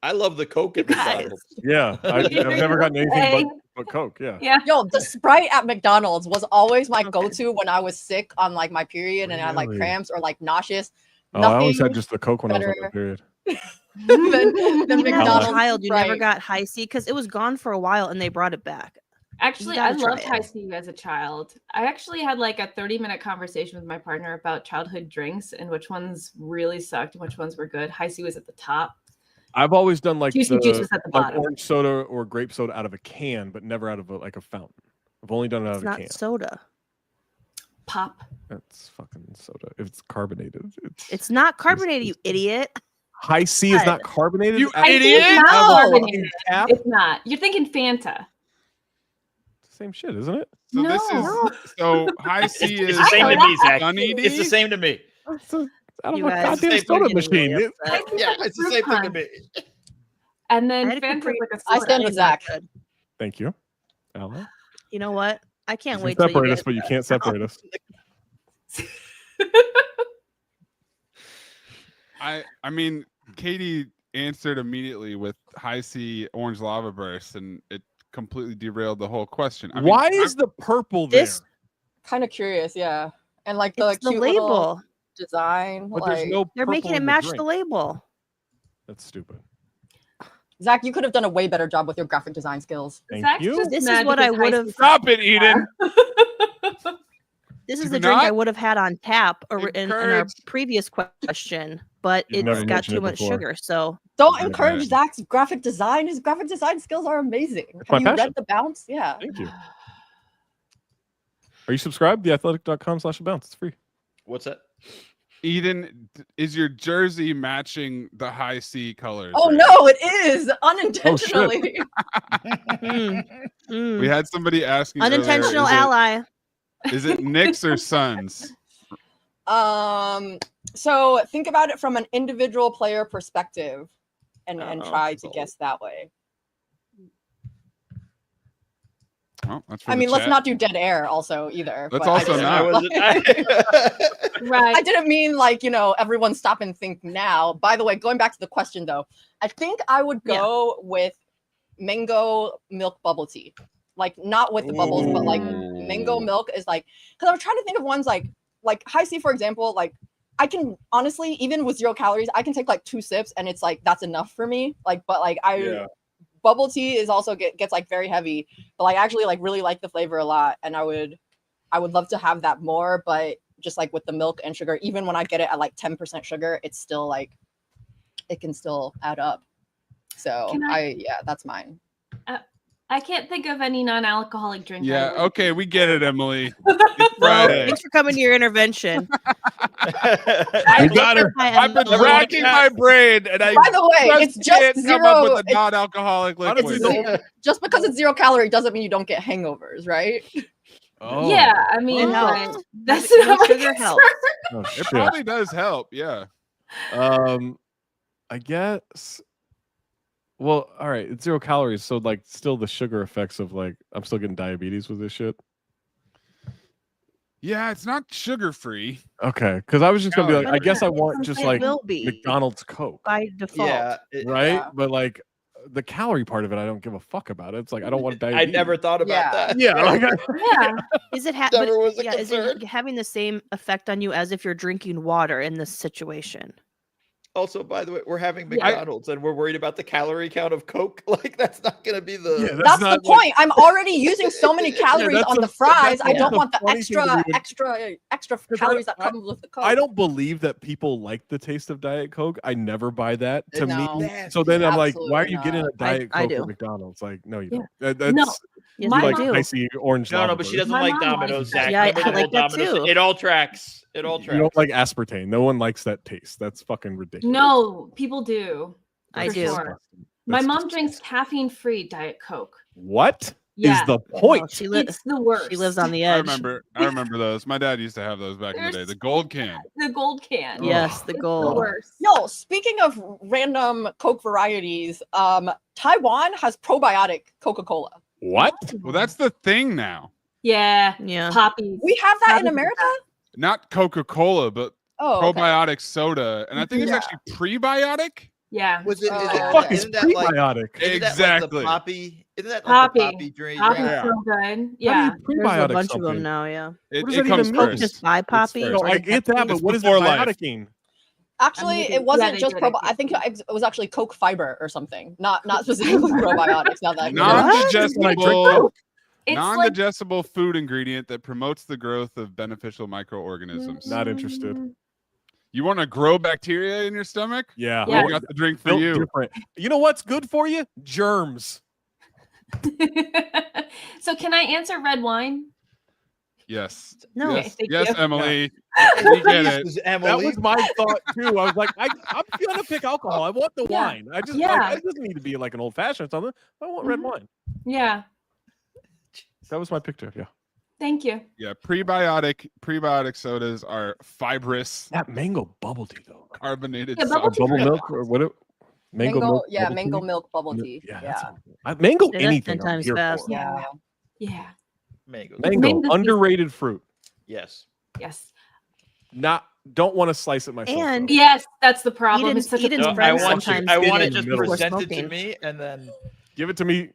I love the Coke at McDonald's. Yeah, I've never gotten anything but Coke. Yeah. Yeah. Yo, the Sprite at McDonald's was always my go-to when I was sick on like my period and I had like Really? cramps or like nauseous. Oh, I always Nothing had just the Coke when I was on better. my period. than Even as a McDonald's child, you never Sprite. got high C because it was gone for a while and they brought it back. Actually, You I gotta try loved it. high C as a child. I actually had like a 30-minute conversation with my partner about childhood drinks and which ones really sucked and which ones were good. High C was at the top. I've always done like Juicy juice was at the like bottom. orange soda or grape soda out of a can, but never out of a fountain. I've only done it out It's of a not can. soda. Pop. That's fucking soda. If it's carbonated, It's not carbonated, you idiot. High C is not carbonated. You at- idiot! It's not No. carbonated. Tap? It's not. You're thinking Fanta. Same shit, isn't it? So No. this is so high C It's is the same to me, Zach. Sunny D? It's the same to me. It's out of You a guys goddamn are soda getting machine. really It- upset. Yeah, it's the Fruit same thing to punch. me. And I then had a Fanta's Capri- like a I soda. stand with It's not Zach. good. Thank you, Ella. You know what? I can't You wait can till you separate get us, but you can't separate us. I mean, Katie answered immediately with high C orange lava burst, and it completely derailed the whole question. I mean, Why is the purple there? This- Kind of curious, yeah. And like the It's the cute little label. design. But Like there's no. They're making purple it in match drink. the label. That's stupid. Zach, you could have done a way better job with your graphic design skills. Thank Zach's you. just This is mad what I because would high have- C- Stop it, Eden. This is Do the drink I not would have had on tap in our encourage- previous question, but You've never it's got mentioned too it much before. sugar. So Don't Okay. encourage Zach's graphic design. His graphic design skills are amazing. my Have you passion. read The Bounce? Yeah. Thank you. Are you subscribed? theathletic.com/bounce. It's free. What's that? Eden, is your jersey matching the high C colors? Oh right no, it is unintentionally. mm, mm. We had somebody asking unintentional earlier, ally. Is it Knicks or Suns? So think about it from an individual player perspective and try to guess that way. Oh, that's for I mean, the let's chat. not do dead air also either. Let's also not. Right. I didn't mean like, everyone stop and think now. By the way, going back to the question though, I think I would go with mango milk bubble tea. Like not with the bubbles, but like mango milk is like, because I was trying to think of ones like High C, for example, like I can honestly, even with 0 calories, I can take like 2 sips and it's like, that's enough for me. Like, but like bubble tea is also gets like very heavy, but like I actually like really like the flavor a lot. And I would love to have that more, but just like with the milk and sugar, even when I get it at like 10% sugar, it's still like, it can still add up. So that's mine. I can't think of any non-alcoholic drink. Yeah, okay, we get it, Emily. It's Friday. Thanks for coming to your intervention. I got her. I've been racking my brain, and by the way, it's just come up with a non-alcoholic liquid. Just because it's 0 calorie doesn't mean you don't get hangovers, right? Oh. Yeah, I mean, that's not sugar help. It probably does help. Yeah. I guess. Well, all right, it's 0 calories, so like still the sugar effects of like I'm still getting diabetes with this shit. Yeah, it's not sugar free. Okay, because I was just gonna be like, I guess I want just like McDonald's Coke by default, right? But like the calorie part of it, I don't give a fuck about it. It's like I don't want diabetes. I never thought about that. Yeah, like is it is it having the same effect on you as if you're drinking water in this situation? Also, by the way, we're having McDonald's and we're worried about the calorie count of Coke. Like, that's not going to be the... Yeah, that's the point. I'm already using so many calories on the fries. I don't want the extra calories that come with the Coke. I don't believe that people like the taste of Diet Coke. I never buy that. To me, so then I'm like, why are you getting a Diet Coke at McDonald's? Like, no, you don't. That's like icy orange. No, but she doesn't like Domino's, Zach. Yeah, I like that too. It all tracks. It all tracks. You don't like aspartame. No one likes that taste. That's fucking ridiculous. No, people do. I do. Sure. My mom drinks caffeine-free Diet Coke. What is the point? It's the worst. She lives on the edge. I remember those. My dad used to have those back in the day. The gold can. The gold can. Yes, the gold. The worst. Yo, speaking of random Coke varieties, Taiwan has probiotic Coca-Cola. What? Well, that's the thing now. Yeah. Poppies. We have that in America? Not Coca-Cola, but probiotic soda. And I think it's actually prebiotic. Yeah. Was it? Isn't that prebiotic? Exactly. Isn't that like Poppy. the Poppy drink? Poppy's so good. Yeah. There's a bunch of them now. Yeah. It comes first. Just buy Poppy. No, I get that, but what is probiotic? Actually, it wasn't just probiotic. I think it was actually Coke fiber or something. Not specifically probiotics. Not that. Non-digestible food ingredient that promotes the growth of beneficial microorganisms. Not interested. You want to grow bacteria in your stomach? Yeah. I got the drink for you. Different. You know what's good for you? Germs. So can I answer red wine? Yes. No. Yes, Emily. We get it. That was my thought too. I was like, I'm gonna pick alcohol. I want the wine. I just it doesn't need to be like an old fashioned or something. I want red wine. Yeah. That was my picture. Yeah. Thank you. Yeah, prebiotic sodas are fibrous. That mango bubble tea though. Carbonated bubble milk or what? Mango milk. Yeah, mango milk bubble tea. Yeah. Mango anything. 10 times fast. Yeah. Mango. Underrated fruit. Yes. Don't want to slice it myself. And yes, that's the problem. It's such a I want it just presented to me and then give it to me.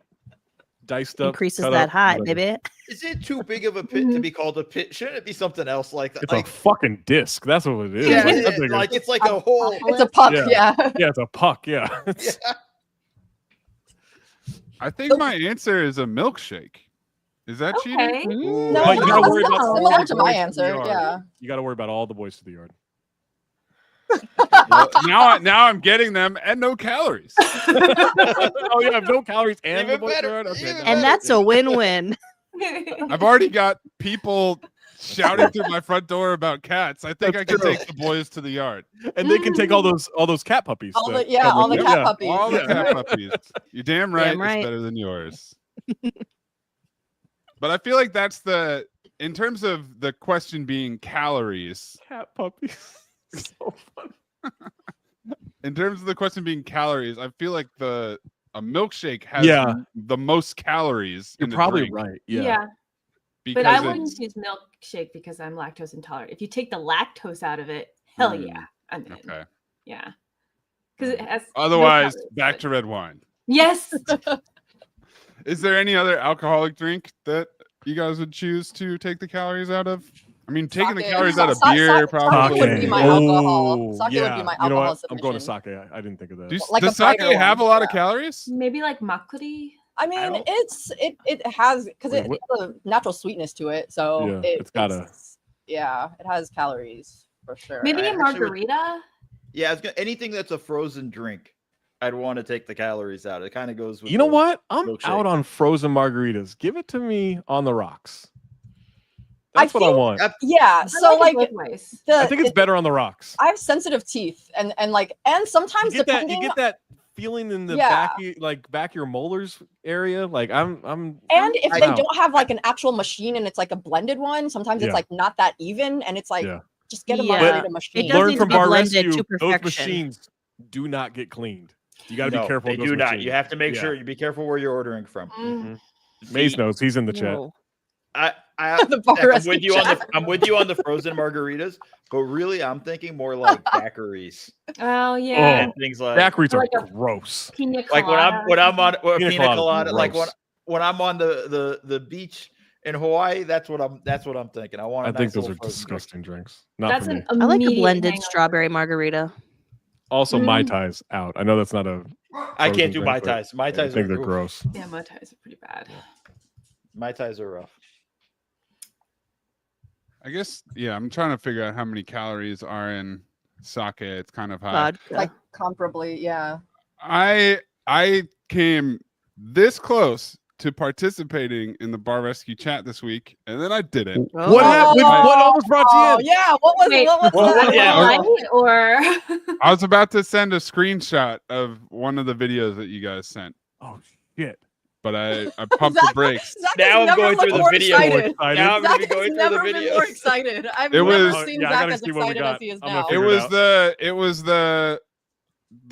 Diced up, increases that high, baby. Is it too big of a pit to be called a pit? Shouldn't it be something else like that? It's a fucking disc. That's what it is. Yeah, it's like a whole. It's a puck. Yeah, it's a puck. Yeah. I think my answer is a milkshake. Is that cheating? No, you gotta worry about similar to my answer. Yeah. You got to worry about all the boys to the yard. Well, now I'm getting them and no calories. Oh yeah, no calories and even better. And that's a win-win. I've already got people shouting through my front door about cats. I think I can take the boys to the yard, and they can take all those cat puppies. All the cat puppies. All the cat puppies. You're damn right. It's better than yours. But I feel like that's the in terms of the question being calories, cat puppies. So fun. in terms of the question being calories, I feel like a milkshake has the most calories. You're probably right. Yeah. But I wouldn't use milkshake because I'm lactose intolerant. If you take the lactose out of it, hell yeah. I'm in. Okay. Yeah. Because it has otherwise back to red wine. Yes. Is there any other alcoholic drink that you guys would choose to take the calories out of? I mean, taking the calories out of beer probably would be my alcohol. Sake would be my alcohol. You know what? I'm going to sake. I didn't think of that. Does sake have a lot of calories? Maybe like makgeolli. I mean, it has because it has a natural sweetness to it, so it's gotta. It has calories for sure. Maybe a margarita. Anything that's a frozen drink, I'd want to take the calories out. It kind of goes with. You know what? I'm out on frozen margaritas. Give it to me on the rocks. That's what I want. Yeah. So like, I think it's better on the rocks. I have sensitive teeth, and sometimes you get that feeling in the back of your molars area. Like I'm. And if they don't have like an actual machine and it's like a blended one, sometimes it's like not that even, and it's like just get a margarita machine. Learn from Bar Rescue. Those machines do not get cleaned. You got to be careful. They do not. You have to make sure you be careful where you're ordering from. Mm-hmm. Maze knows. He's in the chat. I'm with you on the frozen margaritas, but really I'm thinking more like daiquiris. Oh yeah, and things like daiquiris are gross. Like when I'm on pina colada, like when I'm on the beach in Hawaii, that's what I'm thinking. I think those are disgusting drinks. Not for me. I like a blended strawberry margarita. Also, Mai Tais out. I know that's not a. I can't do Mai Tais. Mai Tais. I think they're gross. Yeah, Mai Tais are pretty bad. Mai Tais are rough. I guess, I'm trying to figure out how many calories are in sake. It's kind of high. Like comparably, yeah. I came this close to participating in the Bar Rescue chat this week, and then I didn't. Oh. What happened? What almost brought you in? Yeah, what was that? Or I was about to send a screenshot of one of the videos that you guys sent. Oh shit. But I pumped the brakes. Now I'm going through the video. Now I'm going to be going through the video. More excited. I've never seen Zach as excited as he is now. It was the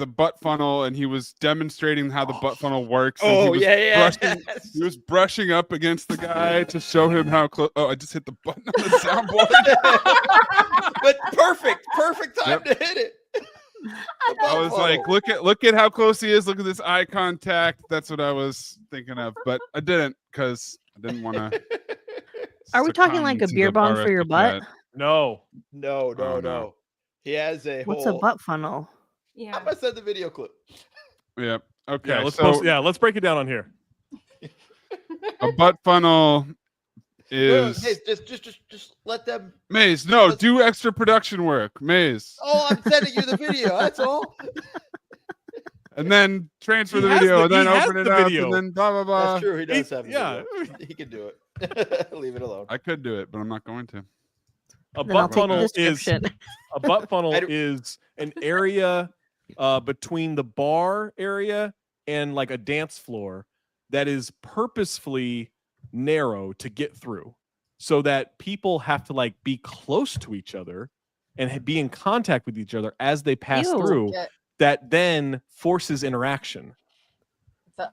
butt funnel, and he was demonstrating how the butt funnel works. Oh yeah. He was brushing up against the guy to show him how close. Oh, I just hit the button on the soundboard. But perfect time to hit it. I was like, look at how close he is. Look at this eye contact. That's what I was thinking of, but I didn't because I didn't want to. Are we talking like a beer bong for your butt? No. He has a. What's a butt funnel? Yeah, I'm gonna send the video clip. Yeah. Okay. Yeah, let's break it down on here. A butt funnel is just let them. Maze, no, do extra production work, Maze. Oh, I'm sending you the video. That's all. And then transfer the video, and then open it up, and then blah blah blah. That's true. He does have. He can do it. Leave it alone. I could do it, but I'm not going to. A butt funnel is an area between the bar area and like a dance floor that is purposefully narrow to get through, so that people have to like be close to each other and be in contact with each other as they pass through. That then forces interaction.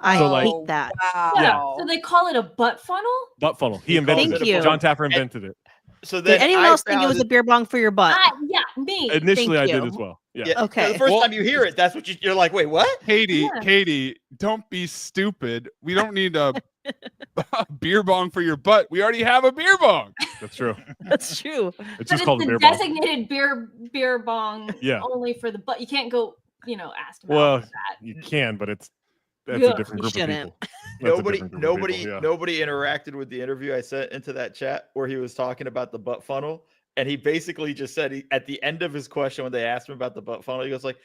I hate that. Wow. Yeah. So they call it a butt funnel? Butt funnel. He invented it. John Taffer invented it. So then did anyone else think it was a beer bong for your butt? Yeah, me. Initially, I did as well. Yeah. Okay. The first time you hear it, that's what you're like. Wait, what? Katie, don't be stupid. We don't need a beer bong for your butt. We already have a beer bong. That's true. That's true. It's just called a beer designated beer bong. Yeah. Only for the butt. You can't go. Ask about well, that. You can, but that's a different group of people. Nobody interacted with the interview I sent into that chat where he was talking about the butt funnel, and he basically just said at the end of his question when they asked him about the butt funnel, he goes like,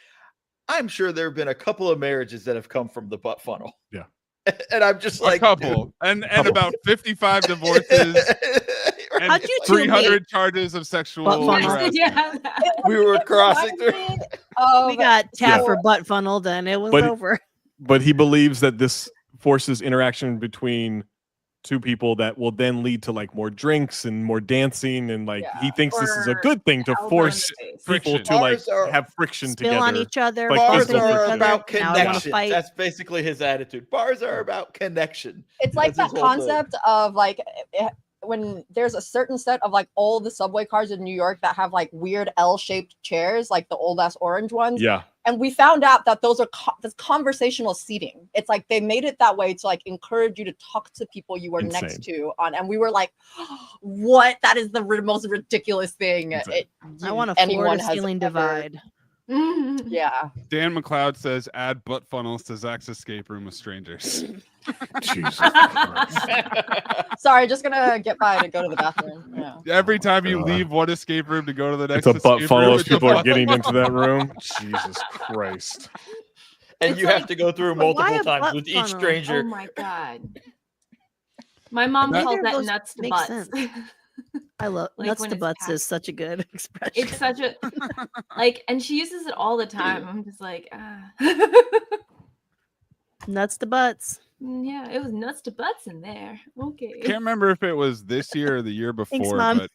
"I'm sure there have been a couple of marriages that have come from the butt funnel." Yeah, and I'm just like, a couple, and about 55 divorces. And 300 charges of sexual harassment. Yeah. We were crossing through. We got Taffer butt funneled, and it was over. But he believes that this forces interaction between to people that will then lead to like more drinks and more dancing, and like he thinks this is a good thing to force people to like have friction spill together on each other. like Bars bumping are each about other. Now I wanna connection. fight. That's basically his attitude. Bars are about connection. It's like That's that his whole thing. concept of like when there's a certain set of like all the subway cars in New York that have like weird L-shaped chairs, like the old ass orange ones. Yeah. And we found out that those are that's conversational seating. It's like they made it that way to like encourage you to talk to people you were next to on. And we were like, what? That is the most ridiculous thing. I want a floor to ceiling divide. Yeah. Dan McLeod says add butt funnels to Zach's escape room with strangers. Jesus Sorry, just gonna get by to go to the bathroom. Yeah. Every time you leave one escape room to go to the next, it's a butt funnel room, as people are getting into that room. Jesus Christ. And It's you have to go through multiple a times butt with each funnel? stranger. Oh my god. My mom calls that nuts to butts. I love Like nuts when to it's butts packed. is such a good expression. It's such a like, and she uses it all the time. I'm just like, nuts to butts. yeah, it was nuts to butts in there. Okay. Can't remember if it was this year or the year before, Thanks, Mom. but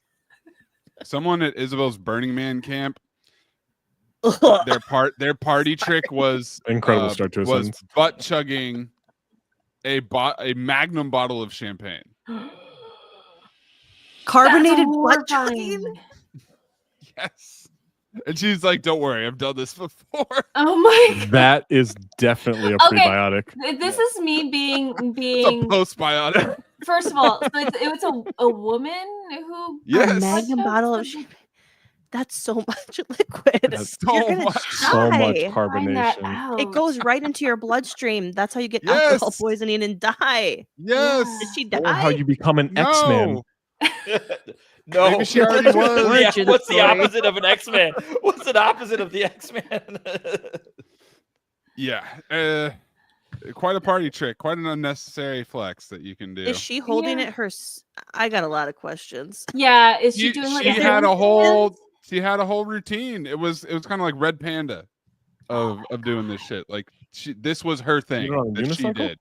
someone at Isabel's Burning Man camp, their party trick was Incredible start to a was sentence. butt chugging a magnum bottle of champagne. Carbonated That's butt horrifying. chugging. Yes. And she's like, don't worry, I've done this before. Oh my That is definitely a Okay. prebiotic. This is me being It's a postbiotic. first of all, so it was a woman who A Yes. magnum bottle of champagne. That's so much liquid. That's You're so gonna much. So much die. find that carbonation. out. It goes right into your bloodstream. That's how you get Yes. alcohol poisoning and die. Yes. Did she die? Or how you become an X-Man. No, Maybe she already was. Origin What's the story. opposite of an X-Man? What's an opposite of the X-Man? Yeah. Quite a party trick. Quite an unnecessary flex that you can do. Is she holding Yeah. it I got a lot of questions. Yeah, is she doing like she a had a dance? whole routine. It was kind of like Red Panda of doing this shit. Like this was her thing You know, on a that she unicycle? did.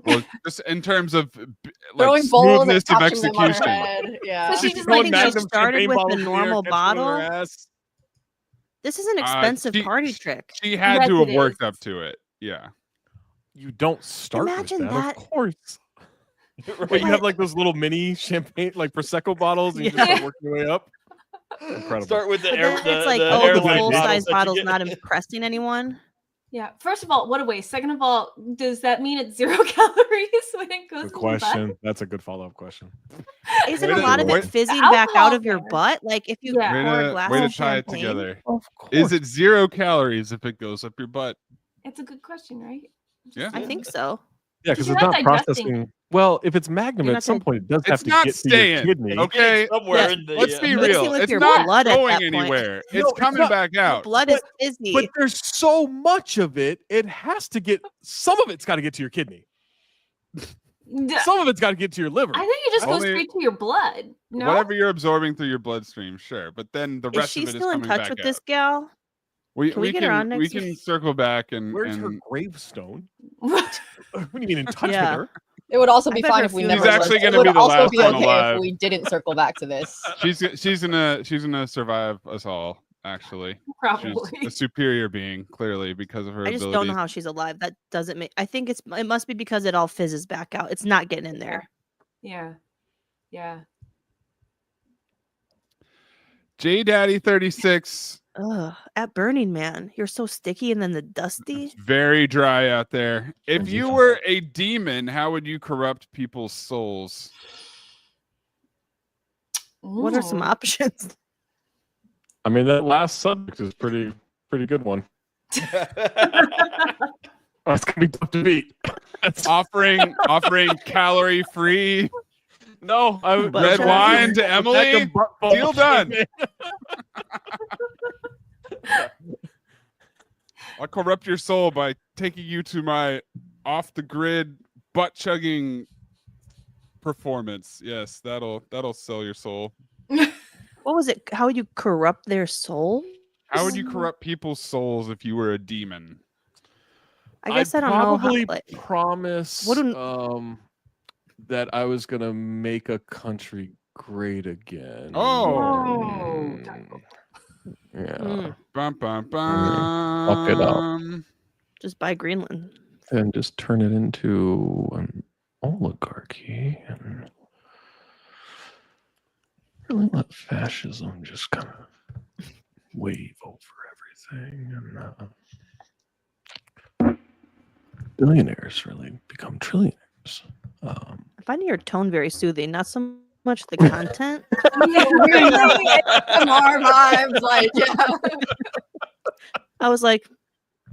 Well, just in terms of like Throwing bowls and smoothness of catching them on her execution. head. Yeah. So she She's just throwing like Magnum she started champagne with bottles the in the air, normal catching them with her bottle. ass. This is an expensive she- party trick. She had Yes, to have it worked is. up to it. Yeah. You don't start Imagine with that, that. of course. But you have like those little mini champagne, like Prosecco bottles, and you just start working your way up. Incredible. Start with the But air. then it's like, the oh, the airline full bottles size that you bottle's get. not impressing anyone. Yeah. First of all, what a waste. Second of all, does that mean it's 0 calories when it goes Good in the question. butt? That's a good follow-up question. Isn't Way a to- lot of way- it fizzing The back out of alcohol your there. butt? Like if you Yeah. pour a glass Way to of tie it champagne? together. Of course. Is it 0 calories if it goes up your butt? It's a good question, right? Yeah. I think so. Yeah, because you're it's not not digesting. processing. Well, if it's Magnum, You're at not some dig- point it does have It's to not get to your staying. kidney. Okay. Somewhere Yeah, in the. Let's be mixing real. with It's your not blood at going that point. anywhere. No, It's it's coming not. back out. Blood is fizzy. But there's so much of it, it has to get. Some of it's got to get to your kidney. Some of it's got to get to your liver. I think it just goes Only- straight to your blood. No. Whatever you're absorbing through your bloodstream, sure. But then the Is rest she of it is still in coming touch back with out. this gal? We Can we get her on we next can week? circle back and Where's her gravestone? What? What do you mean in touch Yeah. with her? It would also I be bet fine her if we funeral never. She's actually It gonna would be the also last be one okay alive. if we didn't circle back to this. she's gonna survive us all. Actually, she's Probably. a superior being, clearly, because of her I just abilities. don't know how she's alive. That doesn't make. I think it must be because it all fizzes back out. It's not getting in there. Yeah. Yeah. J Daddy 36. Ugh, at Burning Man, you're so sticky and then the dusty. It's very dry out there. If Thank you you. were a demon, how would you corrupt people's souls? What are some Ooh. options? I mean, that last subject is pretty good one. Oh, it's gonna be tough to beat. offering calorie free No, I would But red Chuck- wine to Emily. Deal done. I'll corrupt your soul by taking you to my off the grid butt chugging performance. Yes, that'll sell your soul. What was it? How would you corrupt their soul? How would you corrupt people's souls if you were a demon? I guess I don't know how. probably Like, promise. What do- that I was gonna make a country great again. Oh. Yeah. Bum, bum, bum. Fuck it up. Just buy Greenland. And just turn it into an oligarchy and really let fascism just kind of wave over everything and billionaires really become trillionaires. I'm finding your tone very soothing, not so much the content. ASMR vibes, like, yeah. I was like,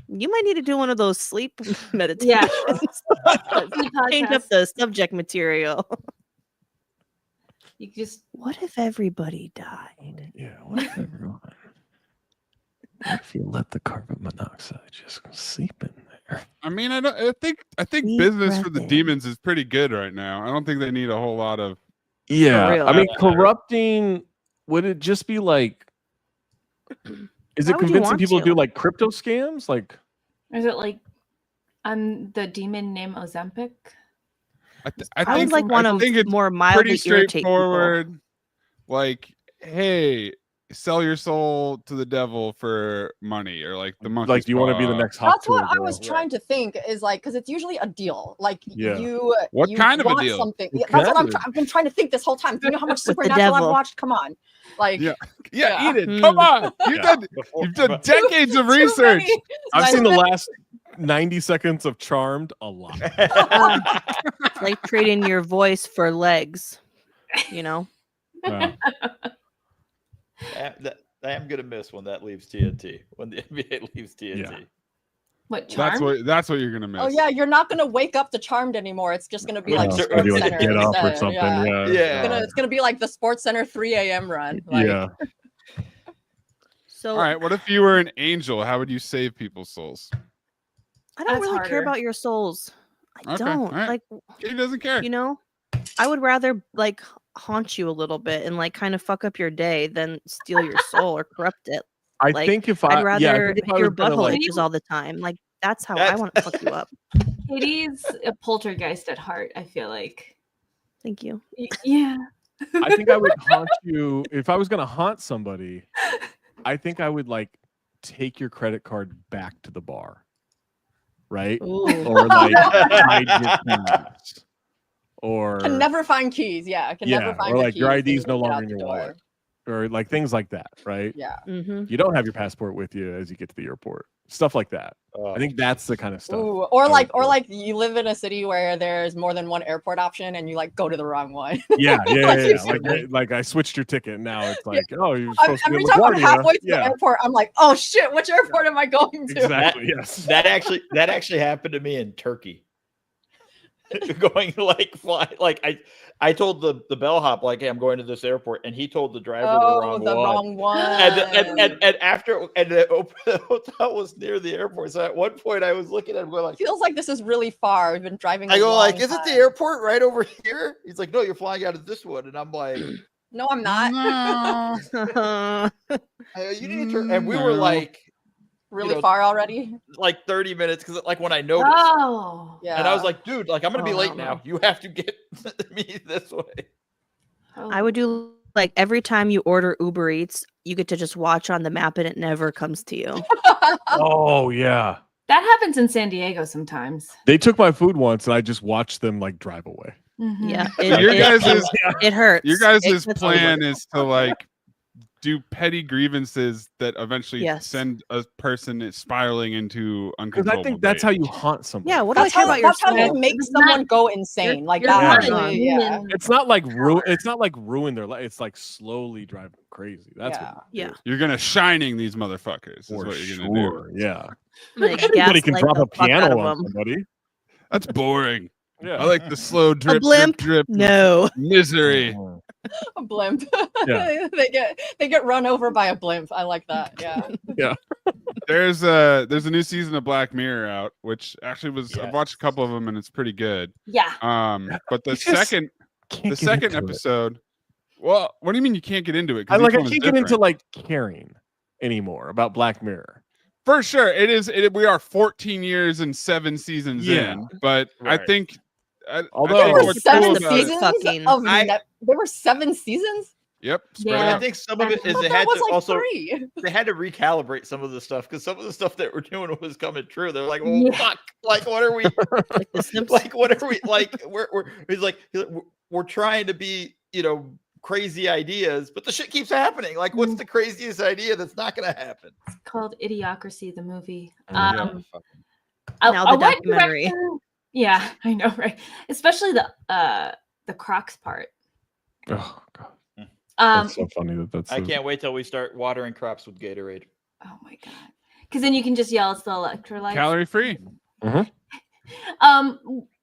you might need to do one of those sleep meditations. Yeah. Change up the subject material. You just. What if everybody died? Yeah, what if everyone? What if you let the carbon monoxide just seep in there? I mean, I think Deep business for breath the in. demons is pretty good right now. I don't think they need a whole lot of. Yeah, real. I mean, corrupting. Would it just be like? Is Why it would you convincing want people to to? do like crypto scams? Like, Is it like the demon named Ozempic? I would like one of it's more pretty mildly irritate people. straightforward. Like, hey, sell your soul to the devil for money, or like the monkey. do you want to be the next hot That's what tour I girl? was trying to think, is like, because it's usually a deal. Like, Yeah. What you kind of a want deal? something. What Yeah, that's what kind of- I've been trying to think this whole time. Do you know how much the Supernatural I've devil. watched? Come on, like, Yeah, Yeah. eat it. Come on, you've done decades of research. many. I've seen the Like, last 90 seconds of Charmed a lot. It's like trading your voice for legs. You know. I am gonna miss when that leaves TNT. When the NBA leaves TNT. Yeah. What, Charm? That's what you're gonna miss. Oh yeah, you're not gonna wake up to Charmed anymore. It's just gonna be like it's Sports gonna be like Center a get up or instead. something. Yeah. Yeah. It's gonna be like the Sports Center 3 a.m. run. Like, Yeah. So All right. What if you were an angel? How would you save people's souls? I don't That's really care harder. about your souls. I Okay, don't all right. like. He doesn't care. You know, I would rather like haunt you a little bit and like kind of fuck up your day than steal your soul or corrupt it. I Like, think if I'd I rather think if I your was gonna, butthole like, itches all the time. Like that's how I want to fuck you up. Katie's a poltergeist at heart, I feel like. Thank you. Yeah. I think I would haunt you if I was gonna haunt somebody. I think I would like take your credit card back to the bar, right? Ooh. Or like hide your keys. Or can never find keys. Yeah, can never find or your like keys. your and ID is no get out longer in the your door. wallet, or like things like that, right? Yeah. Mm-hmm. You don't have your passport with you as you get to the airport, stuff like that. I think that's the kind of stuff. Ooh, or I like, would do. like you live in a city where there's more than one airport option, and you like go to the wrong one. Yeah. Like, Like I switched your ticket. Now it's like, oh, you're supposed to Every be time I'm LaGuardia. halfway to the Yeah, airport, I'm like, oh shit, which airport am I going to? exactly. Yes. That actually happened to me in Turkey. Going to like fly, like I told the bellhop, like, hey, I'm going to this airport, and he told the driver the wrong one. And after the hotel was near the airport, so at one point I was looking at him going like, Feels like this is really far. We've been driving. I a go long like, isn't the time. airport right over here? He's like, no, you're flying out of this one, and I'm like, No, I'm not. No. you need to turn. And we were like Really far already. like 30 minutes because like when I noticed, Oh. Yeah. and I was like, dude, like I'm gonna be Oh, late no. now. You have to get me this way. I would do like every time you order Uber Eats, you get to just watch on the map and it never comes to you. Oh yeah. That happens in San Diego sometimes. They took my food once, and I just watched them like drive away. Mhm. Yeah, Your guys' it hurts. Your guys' It gets plan over. is to like do petty grievances that eventually Yes. send a person spiraling into Because uncontrollable. I think that's how you haunt somebody. Yeah, what do I That's care how, about your that's how you soul? make It's someone not- go insane. Like You're that. not Actually, a yeah. demon. It's not like It's not like ruin their life. It's like slowly drive them crazy. That's Yeah. what you Yeah. do. You're gonna shining these motherfuckers. Is For what you're gonna do. sure. Yeah. Like, Anybody can gaslight drop the a fuck out piano of on them. somebody. That's boring. Yeah. I like the slow drip, blimp? drip, drip. No. Misery. A blimp. Yeah. they get run over by a blimp. I like that. Yeah. There's a new season of Black Mirror out, which actually was I've Yes. watched a couple of them and it's pretty good. Yeah. But the You just second Can't the get second into it. episode. Well, what do you mean you can't get into it? 'Cause I each I one is can't get into different. like caring anymore about Black Mirror. For sure, it is. We are 14 years and 7 seasons Yeah. in, but I Right. think Although there were what's 7 cool seasons fucking- of there were 7 seasons. Yep. spread Yeah. out. I think some of it I is thought they that had was to like also 3. they had to recalibrate some of the stuff because some of the stuff that we're doing was coming true. They're like, well, Yeah. fuck, like what are we Like the Simpsons. like what are we like he's like we're trying to be, crazy ideas, but the shit keeps happening. Like, what's the craziest idea that's not gonna happen? It's called Idiocracy, the movie. Yeah. Now the documentary. Yeah, I know, right? Especially the Crocs part. Oh god, that's so funny that's. I can't wait till we start watering crops with Gatorade. Oh my god! Because then you can just yell it's the electrolytes. Calorie free.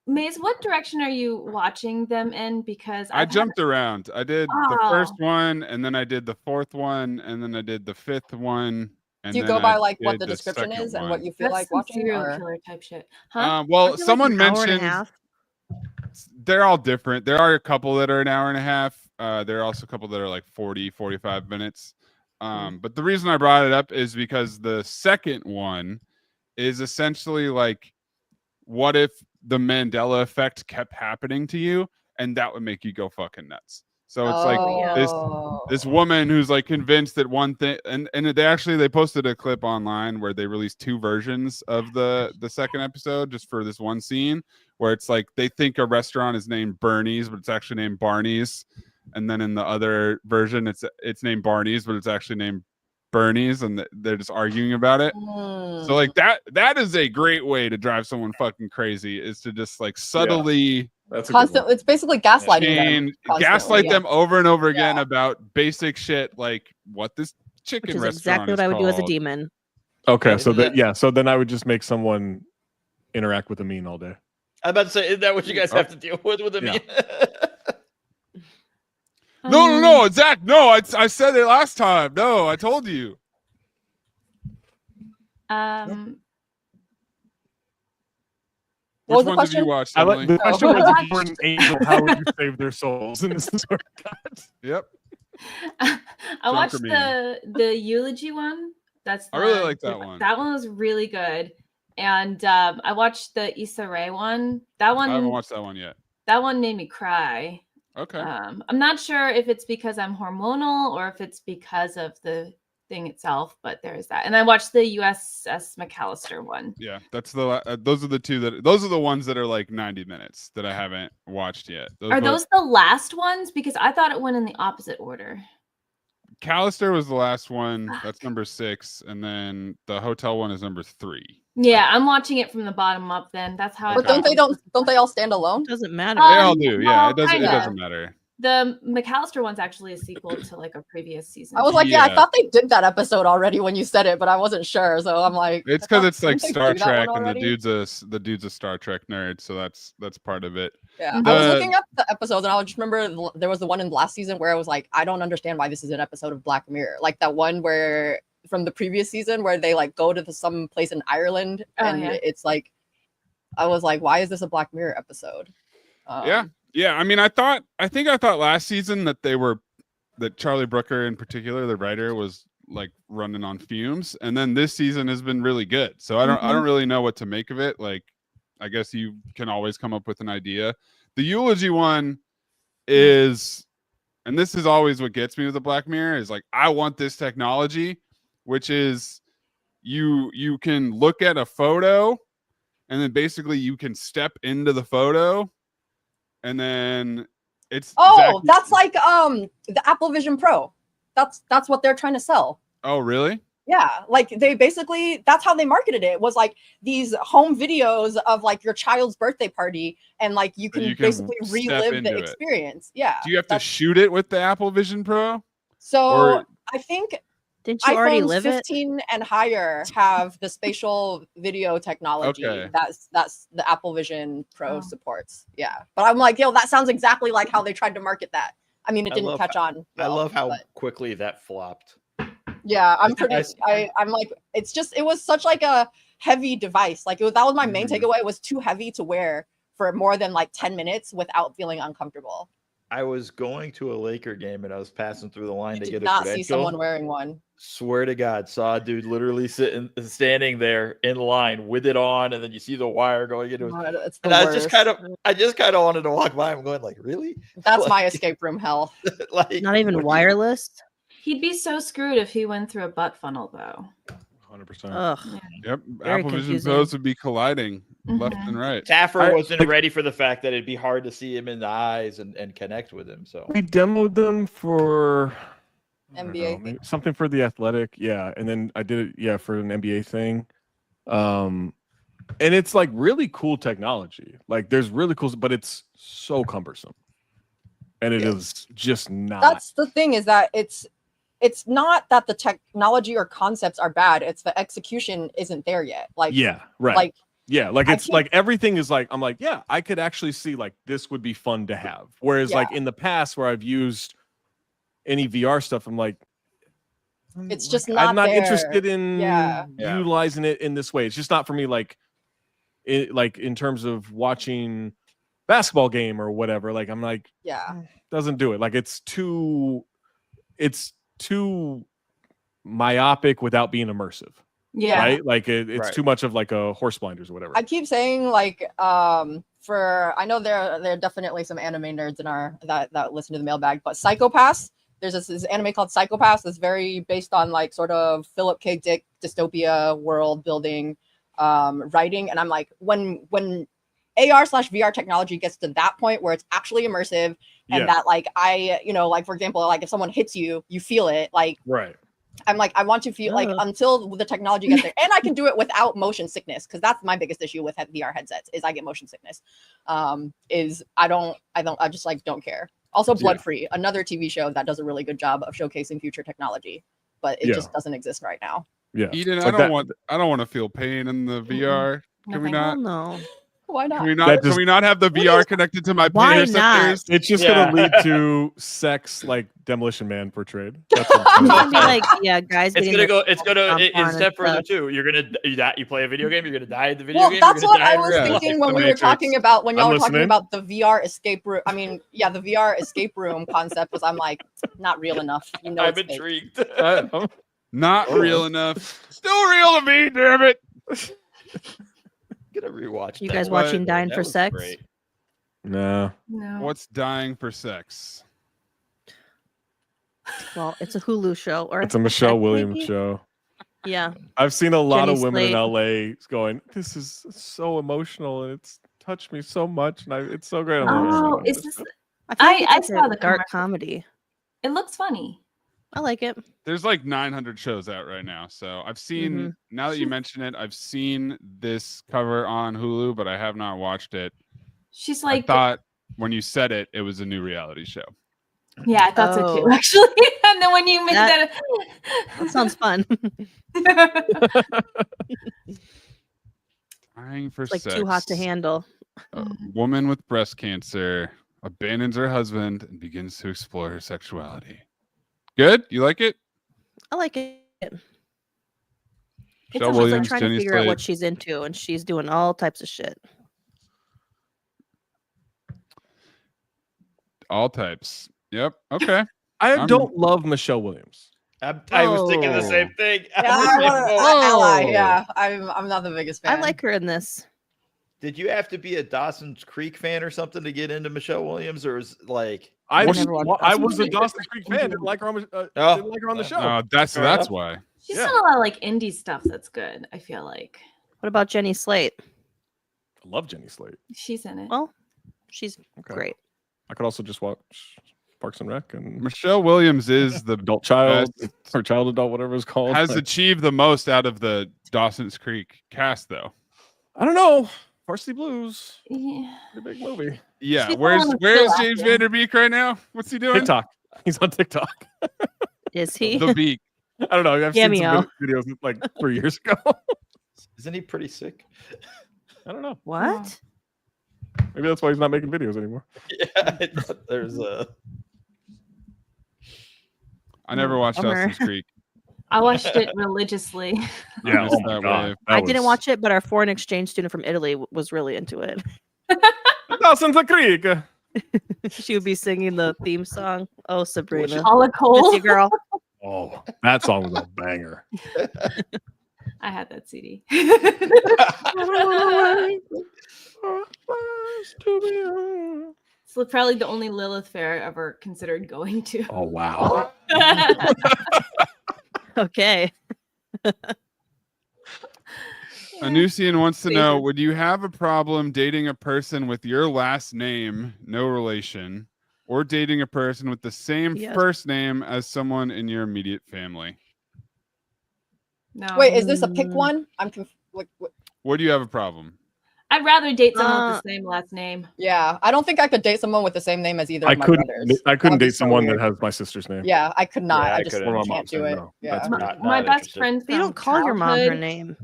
Maze, what direction are you watching them in? Because I jumped around. I did the first one, and then I did the 4th one, and then I did the 5th one. And Do you then go by I like what did the description second is and one. what you feel That's like some watching? serial Or... killer type shit, huh? Well, Aren't they, like, someone an hour and a mentioned half? they're all different. There are a couple that are an hour and a half. There are also a couple that are like 40, 45 minutes. But the reason I brought it up is because the second one is essentially like, what if the Mandela effect kept happening to you, and that would make you go fucking nuts. So it's like this woman who's like convinced that one thing, and they posted a clip online where they released 2 versions of the second episode just for this one scene where it's like they think a restaurant is named Bernie's, but it's actually named Barney's, and then in the other version it's named Barney's, but it's actually named Bernie's, and they're just arguing about it. So like that is a great way to drive someone fucking crazy, is to just like subtly That's constant. It's basically gaslighting them. Gaslight them over and over again about basic shit like what this chicken Which is restaurant exactly what I would do as a called. demon. Okay, so then I would just make someone interact with Amin all day. I'm about to say, is that what you guys have to deal with Amin? No, Zach. No, I said it last time. No, I told you. What was Which the one question? did you watch? The question was, if you were an angel, how would you save their souls? And this is where it got. Yep. I watched the eulogy one. I really like that one. That one was really good. And I watched the Issa Rae one. That one I haven't watched that one yet. That one made me cry. Okay. I'm not sure if it's because I'm hormonal or if it's because of the thing itself, but there's that. And I watched the USS McAllister one. Yeah, that's those are the 2 those are the ones that are like 90 minutes that I haven't watched yet. Those the last ones? Because I thought it went in the opposite order. Callister was the last one. That's number 6, and then the hotel one is number 3. Yeah, I'm watching it from the bottom up. Then that's how. But don't they all stand alone? Doesn't matter. They all do. Yeah, it kinda. doesn't matter. The McAllister one's actually a sequel to like a previous season. I was like, I thought they did that episode already when you said it, but I wasn't sure. So I'm like, it's because it's like Star Trek, and already? the dude's a Star Trek nerd, so that's part of it. Yeah, I was looking up the episodes, and I just remember there was the one in the last season where I was like, I don't understand why this is an episode of Black Mirror, like that one where from the previous season where they like go to some place in Ireland, and it's like, I was like, why is this a Black Mirror episode? Yeah. I mean, I thought last season that Charlie Brooker in particular, the writer, was like running on fumes, and then this season has been really good. So I don't really know what to make of it. Like, I guess you can always come up with an idea. The eulogy one is, and this is always what gets me with the Black Mirror, is like, I want this technology, which is you can look at a photo, and then basically you can step into the photo. And then it's that's like the Apple Vision Pro. That's what they're trying to sell. Oh, really? Yeah, like they basically, that's how they marketed it. It was like these home videos of like your child's birthday party, and like you can basically relive the experience. Yeah. Do you have to shoot it with the Apple Vision Pro? So I think didn't you already live 15 and higher have the spatial video technology. Okay. That's the Apple Vision Pro supports. Yeah, but I'm like, that sounds exactly like how they tried to market that. I mean, it didn't catch on. I love how quickly that flopped. Yeah, I'm like, it was such like a heavy device. Like that was my main takeaway. It was too heavy to wear for more than like 10 minutes without feeling uncomfortable. I was going to a Laker game and I was passing through the line to get a not credential. see someone wearing one. Swear to God, saw a dude literally standing there in line with it on, and then you see the wire going into it. It's the And I worst. just kind of wanted to walk by him, going like, "Really? That's my escape room hell." Like, not even wireless. He'd be so screwed if he went through a butt funnel, though. 100%. Ugh. Yep. Very Apple Vision confusing. Pros would be left and right. Taffer wasn't ready for the fact that it'd be hard to see him in the eyes and connect with him. So we demoed them for NBA something for the Athletic, and then I did it, for an NBA thing. And it's like really cool technology. Like there's really cool, but it's so cumbersome, and it is just not. That's the thing, is that it's not that the technology or concepts are bad. It's the execution isn't there yet. Like Like it's like everything is like, I'm like, I could actually see like this would be fun to have. Whereas like in the past where I've used any VR stuff, I'm like, it's just not. I'm not there. interested in utilizing it in this way. It's just not for me. Like in terms of watching basketball game or whatever. Like I'm like, doesn't do it. Like it's too myopic without being immersive. Right. Like it's too much of like a horse blinders or whatever. I keep saying like I know there are definitely some anime nerds in our that listen to the Mailbag, but Psycho-Pass. There's this anime called Psycho-Pass that's very based on like sort of Philip K. Dick dystopia world building writing, and I'm like, when AR/VR technology gets to that point where it's actually immersive and that like like for example, like if someone hits you, you feel it, like I'm like, I want to feel like until the technology gets there, and I can do it without motion sickness, because that's my biggest issue with VR headsets is I get motion sickness. I just like don't care. Also, Blood Free, another TV show that does a really good job of showcasing future technology, but it just doesn't exist right now. Eden, I don't want to feel pain in the VR. Can we not? No. Why not? Can we not have the VR connected to my pain receptors? It's just gonna lead to sex like Demolition Man portrayed. That's what it's gonna be like, guys. It's gonna in step further too. You're gonna you play a video game. You're gonna die in the video game. Well, that's what I was thinking when we were talking about y'all were talking about the VR escape room. I mean, the VR escape room concept was. I'm like, not real enough. I'm intrigued. Not real enough. Still real to me, damn it. Gonna rewatch. You guys watching Dying for Sex? Great. No. What's Dying for Sex? Well, it's a Hulu show, or it's a Michelle Williams show. Yeah, I've seen a lot Jenny of women Slate. in LA going, "This is so emotional, and it's touched me so much, and it's so great." Is this? I saw the dark comedy. It looks funny. I like it. There's like 900 shows out right now. So I've seen, now that you mention it, I've seen this cover on Hulu, but I have not watched it. She's like, I thought when you said it, it was a new reality show. Yeah, I thought so too, actually. And then when you make that sounds fun. Dying for It's like Sex. too hot to handle. A woman with breast cancer abandons her husband and begins to explore her sexuality. Good? You like it? I like it. Michelle Williams, trying Jenny to figure out Slate. what she's into, and she's doing all types of shit. All types. Yep. Okay. I don't love Michelle Williams. I was thinking the same thing. I'm not the biggest fan. I like her in this. Did you have to be a Dawson's Creek fan or something to get into Michelle Williams, or is like I was a Dawson's Creek fan. Didn't like her on, didn't like her on the show. That's why. She's done a lot of like indie stuff that's good, I feel like. What about Jenny Slate? I love Jenny Slate. She's in it. Well, she's great. I could also just watch Parks and Rec, and Michelle Williams is the adult child or child adult, whatever it's called. Has achieved the most out of the Dawson's Creek cast, though. I don't know. Varsity Blues. Yeah. Pretty big movie. Yeah. She's Where's still James acting. Vanderbeek right now? What's he doing? TikTok. He's on TikTok. Is he? The Beak. I don't know. I've seen Cameo. some videos like 3 years ago. isn't he pretty sick? I don't know. What? Maybe that's why he's not making videos anymore. Yeah, I thought there's a. I never watched Bummer. Dawson's Creek. I watched it religiously. Yeah. Oh my God. I didn't watch it, but our foreign exchange student from Italy was really into it. Dawson's Creek. She would be singing the theme song. Oh, Sabrina. Paula Cole. Miss you, girl. Oh, that song was a banger. I had that CD. It's probably the only Lilith fair I ever considered going to. Oh, wow. Okay. Anusian wants to know, would you have a problem dating a person with your last name, no relation, or dating a person with the same first name as someone in your immediate family? No. Wait, is this a pick one? I'm What do you have a problem? I'd rather date someone with the same last name. Yeah, I don't think I could date someone with the same name as either of my brothers. I couldn't date someone that has my sister's name. Yeah, I could not. Yeah, I just can't do it. No, yeah. My best friend from You don't call your mom her name.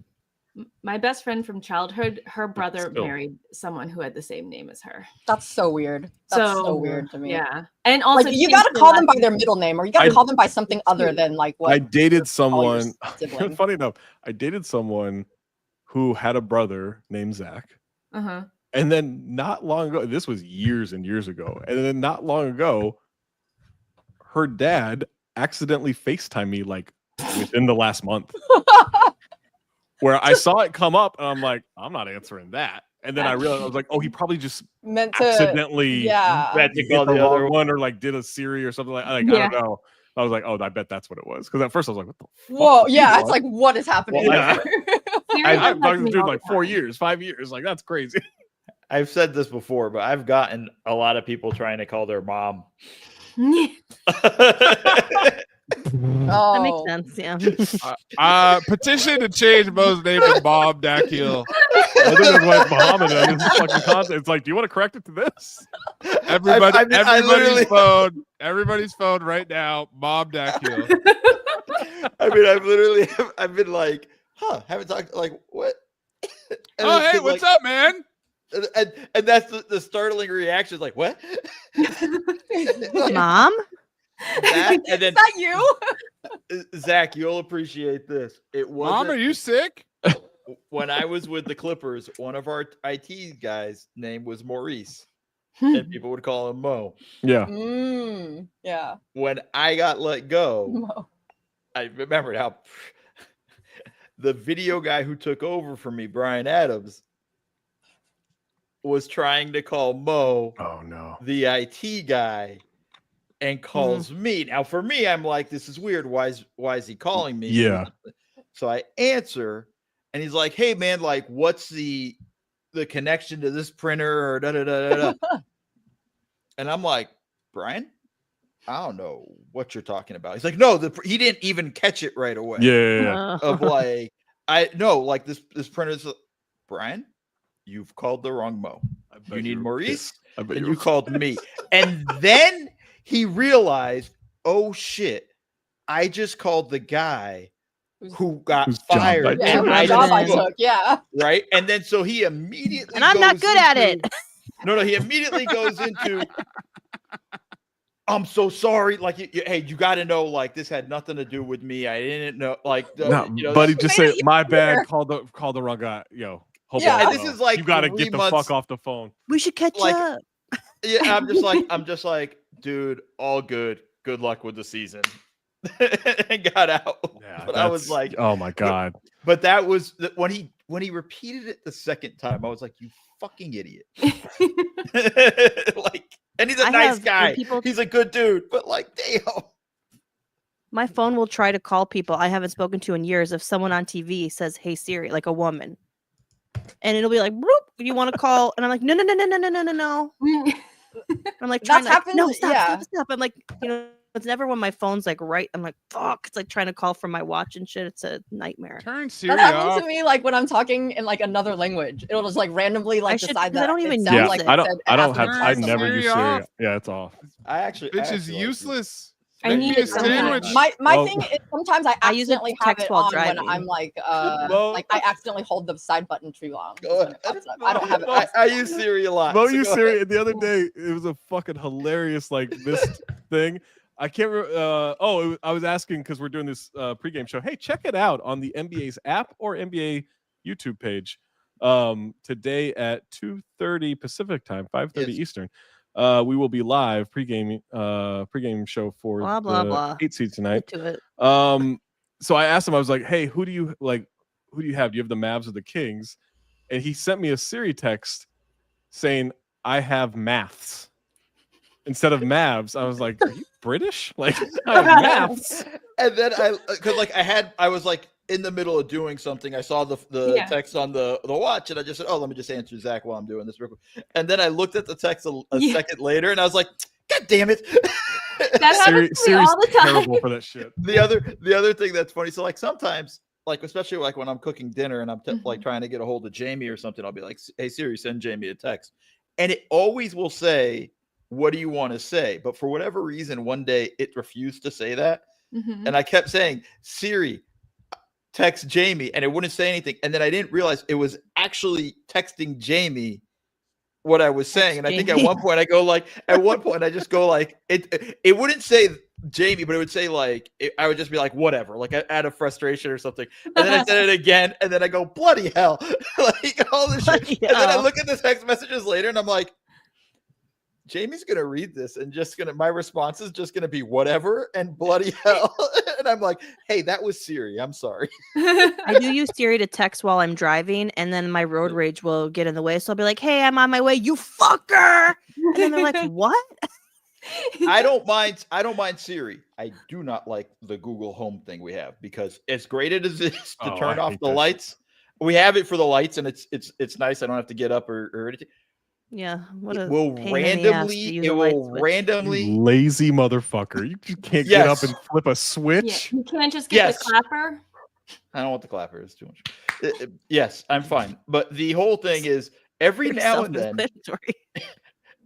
My best friend from childhood, her brother married someone who had the same name as her. That's so weird. That's so weird to me. Yeah. And also, like, you got to call them by their middle name, or you got to call them by something other than like what. I dated someone. Funny enough, I dated someone who had a brother named Zach. Uh-huh. And then not long ago, this was years and years ago, and then not long ago, her dad accidentally FaceTimed me like within the last month. Where I saw it come up, and I'm like, I'm not answering that. And then I realized, I was like, oh, he probably just meant to accidentally had to call the other one, or like did a Siri or something I don't know. I was like, oh, I bet that's what it was. Because at first I was like, what the fuck? Whoa, yeah, it's like, what is happening? Well, I've talked to this dude like 4 years, 5 years. Like, that's crazy. I've said this before, but I've gotten a lot of people trying to call their mom. That makes sense, yeah. Petition to change Mo's name to Bob Dakiel. I think it's like Muhammad. It's fucking constant. It's like, do you want to correct it to this? Everybody's phone right now, Bob Dakiel. I mean, I've been like, haven't talked, like, what? Oh, hey, what's up, man? And that's the startling reaction. Like, what? Mom? And then, is that you? Zach, you'll appreciate this. Mom, are you sick? When I was with the Clippers, one of our IT guys' name was Maurice, and people would call him Mo. Yeah. Yeah. When I got let go, Mo. I remembered how the video guy who took over for me, Brian Adams, was trying to call Mo, the IT guy, and calls me. Now, for me, I'm like, this is weird. Why is he calling me? Yeah. So I answer, and he's like, hey, man, like, what's the connection to this printer or da-da-da-da-da? And I'm like, Brian, I don't know what you're talking about. He's like, no, he didn't even catch it right away. Yeah. Of like, like this printer's, Brian, you've called the wrong Mo. You need Maurice, and you called me. And then he realized, oh shit, I just called the guy who got fired. I took. Yeah. Right. And then so he immediately and I'm not good at it. No, he immediately goes into, I'm so sorry. Like, hey, you got to know, like, this had nothing to do with me. I didn't know, like, buddy, just say my bad. Call the wrong guy. Yo, this is like, you got to get the fuck off the phone. We should catch up. Yeah, I'm just like, dude, all good. Good luck with the season. And got out. Yeah, but I was like, oh my god. But that was when he repeated it the second time, I was like, you fucking idiot. Like, and he's a nice guy. He's a good dude, but like, damn. My phone will try to call people I haven't spoken to in years if someone on TV says, hey Siri, like a woman. And it'll be like, you want to call? And I'm like, no. I'm like, that's happened. No, stop. I'm like, it's never when my phone's like right. I'm like, fuck. It's like trying to call from my watch and shit. It's a nightmare. Turn Siri off. That happened to me like when I'm talking in like another language. It'll just like randomly like decide that. I don't even use it. I never use Siri. Yeah, it's off. Bitch is useless. I need a sandwich. My thing is sometimes I accidentally have it on driving. when I'm like like I accidentally hold the side button too long. I don't have it. I use Siri a lot. Mo used Siri, and the other day it was a fucking hilarious like this thing. I can't remember. I was asking because we're doing this pregame show. Hey, check it out on the NBA's app or NBA YouTube page today at 2:30 Pacific time, 5:30 Eastern. We will be live pregame show for blah, blah, the blah. 8 seed tonight. To it. So I asked him, I was like, hey, who do you have? Do you have the Mavs or the Kings? And he sent me a Siri text saying, I have maths. Instead of Mavs, I was like, are you British? Like, I have maths. And then I was like in the middle of doing something. I saw the text on the watch, and I just said, oh, let me just answer Zach while I'm doing this real quick. And then I looked at the text a second later, and I was like, God damn it. That happens to me all the time. Terrible for that shit. The other thing that's funny, so like sometimes, like especially like when I'm cooking dinner and I'm like trying to get a hold of Jamie or something, I'll be like, hey Siri, send Jamie a text. And it always will say, what do you want to say? But for whatever reason, one day it refused to say that. And I kept saying, Siri, text Jamie, and it wouldn't say anything. And then I didn't realize it was actually texting Jamie what I was saying. And I think at one point I just go like, it wouldn't say Jamie, but it would say like, I would just be like, whatever, like out of frustration or something. And then I said it again, and then I go, bloody hell. Like all this shit. And then I look at the text messages later and I'm like, Jamie's going to read this and my response is just going to be whatever and bloody hell. And I'm like, hey, that was Siri. I'm sorry. I do use Siri to text while I'm driving, and then my road rage will get in the way. So I'll be like, hey, I'm on my way, you fucker. And then they're like, what? I don't mind Siri. I do not like the Google Home thing we have, because as great as it is to turn off the lights, we have it for the lights, and it's nice. I don't have to get up or anything. Yeah, it will randomly lazy motherfucker. You can't get up and flip a switch. Yeah. You can't just get the clapper. I don't want the clapper. It's too much. Yes, I'm fine. But the whole thing is every now and then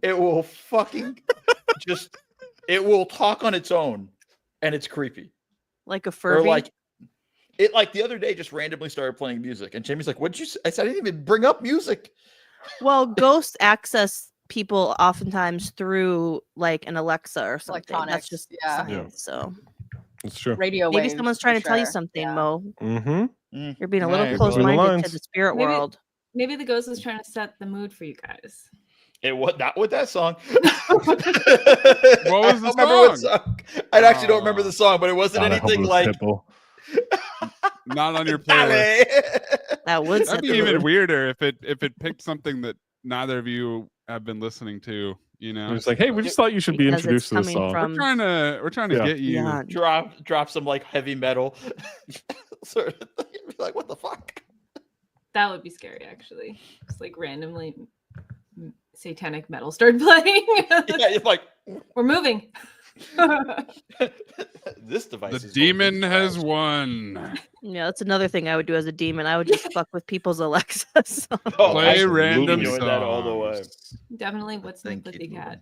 it will fucking it will talk on its own, and it's creepy. Like a Furby? Or like the other day just randomly started playing music, and Jamie's like, what'd you say? I said, I didn't even bring up music. Well, ghosts access people oftentimes through like an Alexa or something. That's just science. So it's true. Radio maybe someone's trying to tell you something, Mo. You're being a little close-minded to the spirit world. Maybe the ghost is trying to set the mood for you guys. It was not with that song. What was the song? I actually don't remember the song, but it wasn't anything like. Not on your playlist. That'd be even weirder if it picked something that neither of you have been listening to. You know, it's like, hey, we just thought you should be introduced to the song. We're trying to get you drop some like heavy metal sort of thing. Like, what the fuck? That would be scary, actually. Just like randomly satanic metal started playing. Yeah, it's like we're moving. This device. The demon has won. Yeah, that's another thing I would do as a demon. I would just fuck with people's Alexas. Play random songs. That all the way. Definitely. What's the big hat?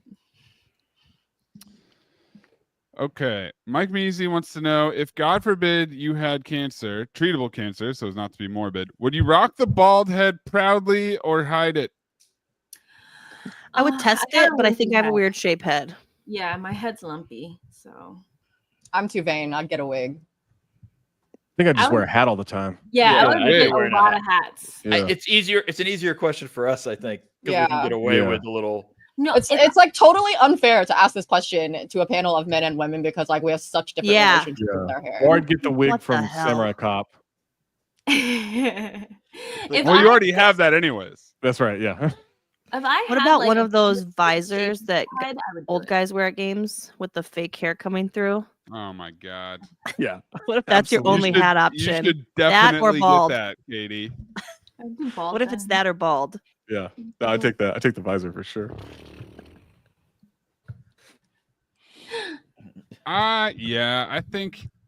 Okay, Mike Measy wants to know, if God forbid you had cancer, treatable cancer, so as not to be morbid, would you rock the bald head proudly or hide it? I would test it, but I think I have a weird shape head. Yeah, my head's lumpy, so I'm too vain. I'd get a wig. I think I just wear a hat all the time. Yeah, I would get a lot of hats. Yeah. It's easier. It's an easier question for us, I think, because we can get away with a little. No, it's like totally unfair to ask this question to a panel of men and women, because like we have such different relationships with our hair. Or I'd get the wig from Samurai Cop. Well, you already have that anyways. That's right. Yeah. What about one of those visors that old guys wear at games with the fake hair coming through? Oh my god. Yeah. What if that's your only hat option? You should definitely get that, Katie. What if it's that or bald? Yeah. No, I take that. I take the visor for sure. Yeah,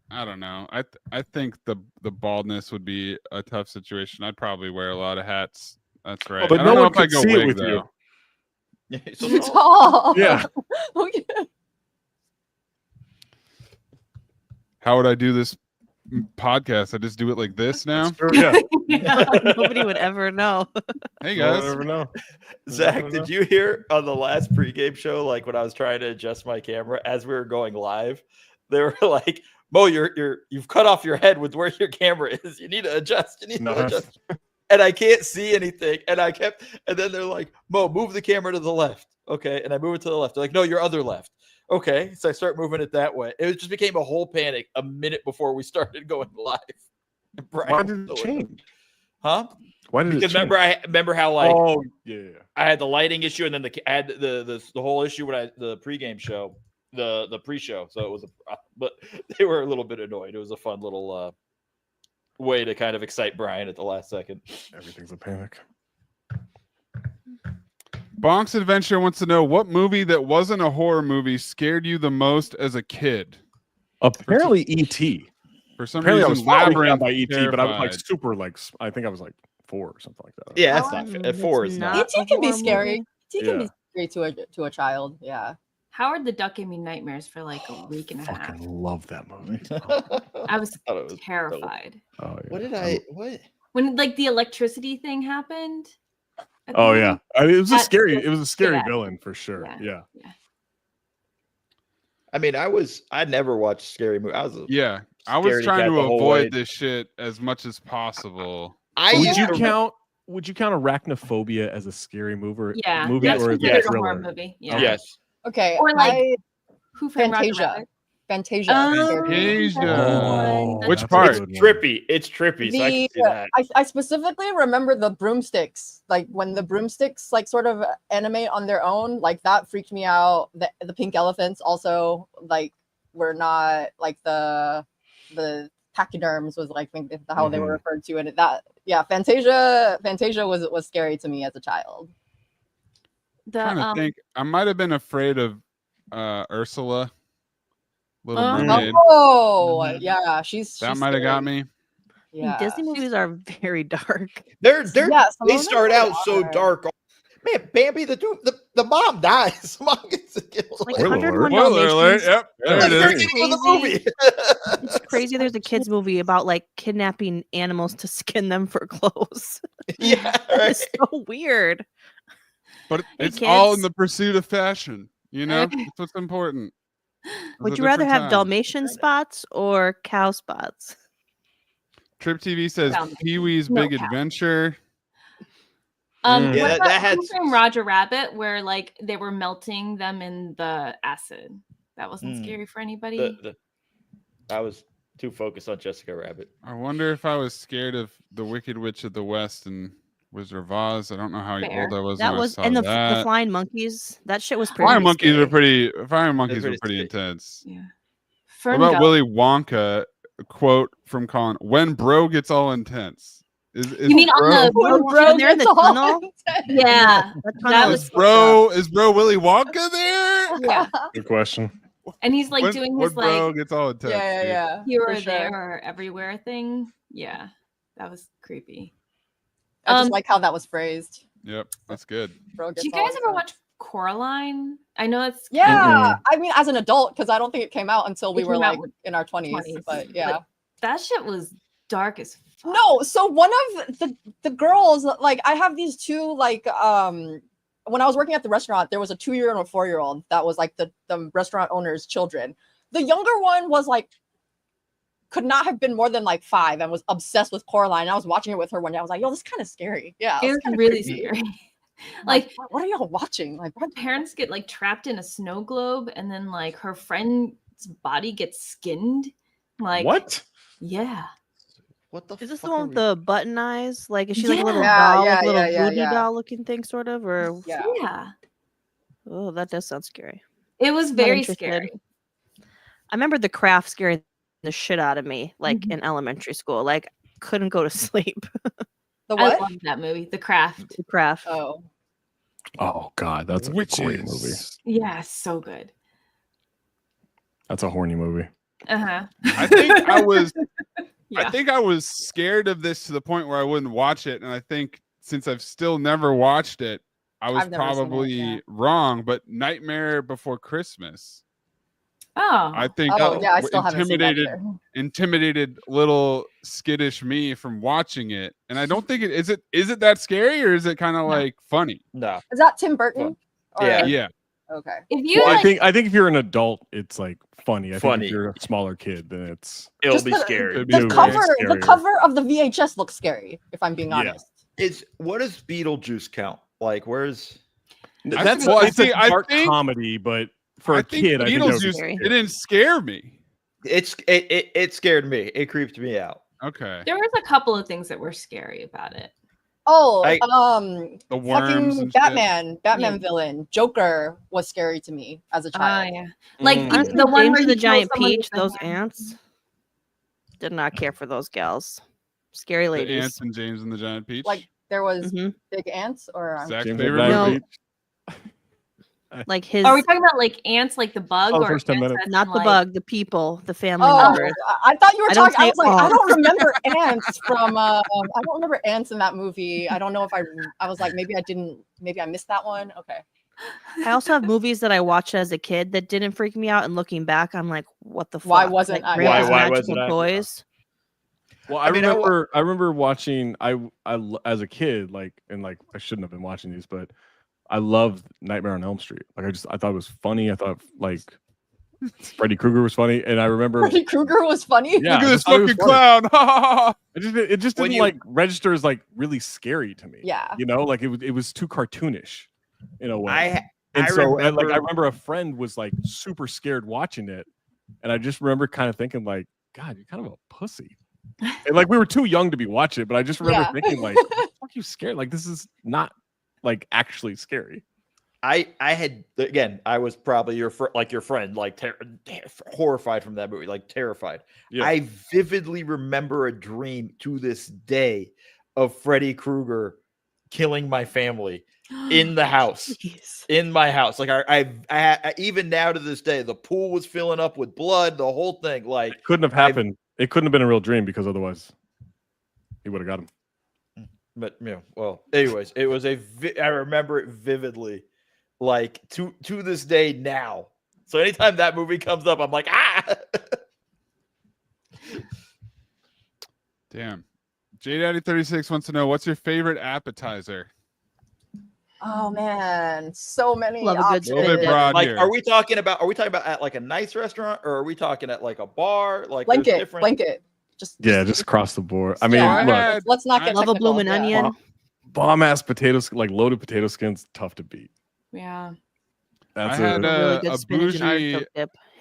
I don't know. I think the baldness would be a tough situation. I'd probably wear a lot of hats. That's right. But no one could see it with you. You're tall. Yeah. Okay. How would I do this podcast? I just do it like this now? Yeah. Nobody would ever know. Hey guys. Never know. Zach, did you hear on the last pregame show, like when I was trying to adjust my camera as we were going live, they were like, Mo, you've cut off your head with where your camera is. You need to adjust. To adjust. And I can't see anything. And then they're like, Mo, move the camera to the left. Okay, and I move it to the left. They're like, no, your other left. Okay, so I start moving it that way. It just became a whole panic a minute before we started going live. Why did it change? Huh? Why did because it change? remember how like I had the lighting issue and then I had the whole issue when the pregame show, the pre-show. So it was but they were a little bit annoyed. It was a fun little way to kind of excite Brian at the last second. Everything's a panic. Bonk's Adventure wants to know what movie that wasn't a horror movie scared you the most as a kid. Apparently, E.T. For some Apparently, reason, I was Labyrinth by E.T., but I was like terrified. super I think I was like 4 or something like that. Yeah, that's not 4 is not. E.T. can be scary. Movie. E.T. can be scary to a child. Yeah. Howard the Duck gave me nightmares for like a week and a half. I love that movie. I was terrified. Oh, yeah. What? When like the electricity thing happened. Oh yeah, I mean, it was a scary villain for sure. Yeah. I mean, I never watched scary movies. I was trying to avoid this shit as much as possible. Would you count Arachnophobia as a scary movie? Yeah, movie that's or is considered it a a horror thriller? movie. Yeah. Yes. Okay. Or like Who Framed Roger Fantasia. Rabbit? Fantasia. Which part? It's trippy. It's trippy. So I can see that. I specifically remember the broomsticks. Like when the broomsticks like sort of animate on their own, like that freaked me out. The pink elephants also like were not like the pachyderms was like how they were referred to, and Fantasia was scary to me as a child. Trying to think, I might have been afraid of Ursula. Little Mermaid. Oh, yeah, she's might have got me. Yeah, Disney movies are very dark. They start out so dark. Man, Bambi, the mom dies. Mom gets killed. Like Spoiler alert. Yep. There it is. It's crazy. There's a kids movie about like kidnapping animals to skin them for clothes. Yeah, right. It's so weird. But it's all in the pursuit of fashion. You know, that's what's important. Would you rather have Dalmatian spots or cow spots? Trip TV says Pee-wee's Big Adventure. That had Roger Rabbit, where like they were melting them in the acid. That wasn't scary for anybody. I was too focused on Jessica Rabbit. I wonder if I was scared of the Wicked Witch of the West and Wizard of Oz. I don't know how old I was. That was and the flying monkeys. That shit was pretty. Flying monkeys were pretty intense. Yeah. What about Willy Wonka? A quote from Colin: "When bro gets all intense." Is you mean on when they're in the tunnel? Yeah, that was bro. Is bro Willy Wonka there? Yeah. Good question. And he's like doing his like bro gets all intense. Yeah. You were there or everywhere thing. Yeah, that was creepy. I just like how that was phrased. Yep, that's good. Do you guys ever watch Coraline? I know it's I mean, as an adult, because I don't think it came out until we were like in our 20s. But yeah, that shit was dark as fuck. No, so one of the girls, like I have these two, like when I was working at the restaurant, there was a 2-year-old and a 4-year-old that was like the restaurant owner's children. The younger one was like could not have been more than like 5 and was obsessed with Coraline. I was watching it with her one day. I was like, yo, this is kind of scary. Yeah, it was really scary. Like, what are y'all watching? Like, her parents get like trapped in a snow globe, and then like her friend's body gets skinned. Like, what? Yeah. What the? Is this the one with the button eyes? Like, is she like a little doll, like a little voodoo doll looking thing, sort of, or yeah? Oh, that does sound scary. It was very scary. I remember The Craft scaring the shit out of me, like in elementary school. Like, couldn't go to sleep. The what? I love that movie, The Craft. The Craft. Oh God, that's a great movie. Yeah, so good. That's a horny movie. I think I was. I think I was scared of this to the point where I wouldn't watch it, and I think since I've still never watched it, I was probably wrong. But Nightmare Before Christmas. Oh, I think I still intimidated little skittish me from watching it, and I don't think is it that scary, or is it kind of like funny? No, is that Tim Burton? Yeah. Okay. If you, I think if you're an adult, it's like funny. I think if you're a smaller kid, then it'll be scary. The cover of the VHS looks scary. If I'm being honest, what does Beetlejuice count? Like, where's? That's it's a dark comedy, but for a kid, I think it didn't scare me. It scared me. It creeped me out. Okay. There was a couple of things that were scary about it. Oh, the worms fucking Batman villain, Joker was scary to me as a child. Yeah. Like the one James where the Giant Peach, those ants. Did not care for those gals. Scary ladies. The ants and James and the Giant Peach. Like there was big ants or Zach's favorite movie. Like his. Are we talking about like ants, like the bug, or not the bug, the people, the family members? I thought you were talking. I was like, I don't remember ants from. I don't remember ants in that movie. I don't know if I was like, maybe I missed that one. Okay. I also have movies that I watched as a kid that didn't freak me out, and looking back, I'm like, what the fuck? Why wasn't like, I? Why wasn't I? Toys? Well, I remember watching. I as a kid, like I shouldn't have been watching these, but I loved Nightmare on Elm Street. Like I thought it was funny. I thought like Freddy Krueger was funny, and I remember Freddy Krueger was funny. Yeah, look at this fucking clown. it just didn't like register as like really scary to me. Yeah, you know, like it was too cartoonish in a way. I remember a friend was like super scared watching it, and I just remember kind of thinking like, God, you're kind of a pussy. And like we were too young to be watching it, but I just remember thinking like, what the fuck, you scared? Like this is not like actually scary. I was probably your friend, like horrified from that movie, like terrified. Yeah. I vividly remember a dream to this day of Freddy Krueger killing my family in the house. In my house. Like I even now to this day, the pool was filling up with blood, the whole thing. Like it couldn't have happened. It couldn't have been a real dream because otherwise he would have got him. But well, anyways, it was I remember it vividly, like to this day now. So anytime that movie comes up, I'm like, ah. Damn. JDaddy36 wants to know, what's your favorite appetizer? Oh man, so many options. Like, are we talking about at like a nice restaurant, or are we talking at like a bar? Like blanket. Just across the board. I mean, look, let's not get love a blooming onion. Bomb ass potatoes, like loaded potato skins, tough to beat. Yeah. I had a bougie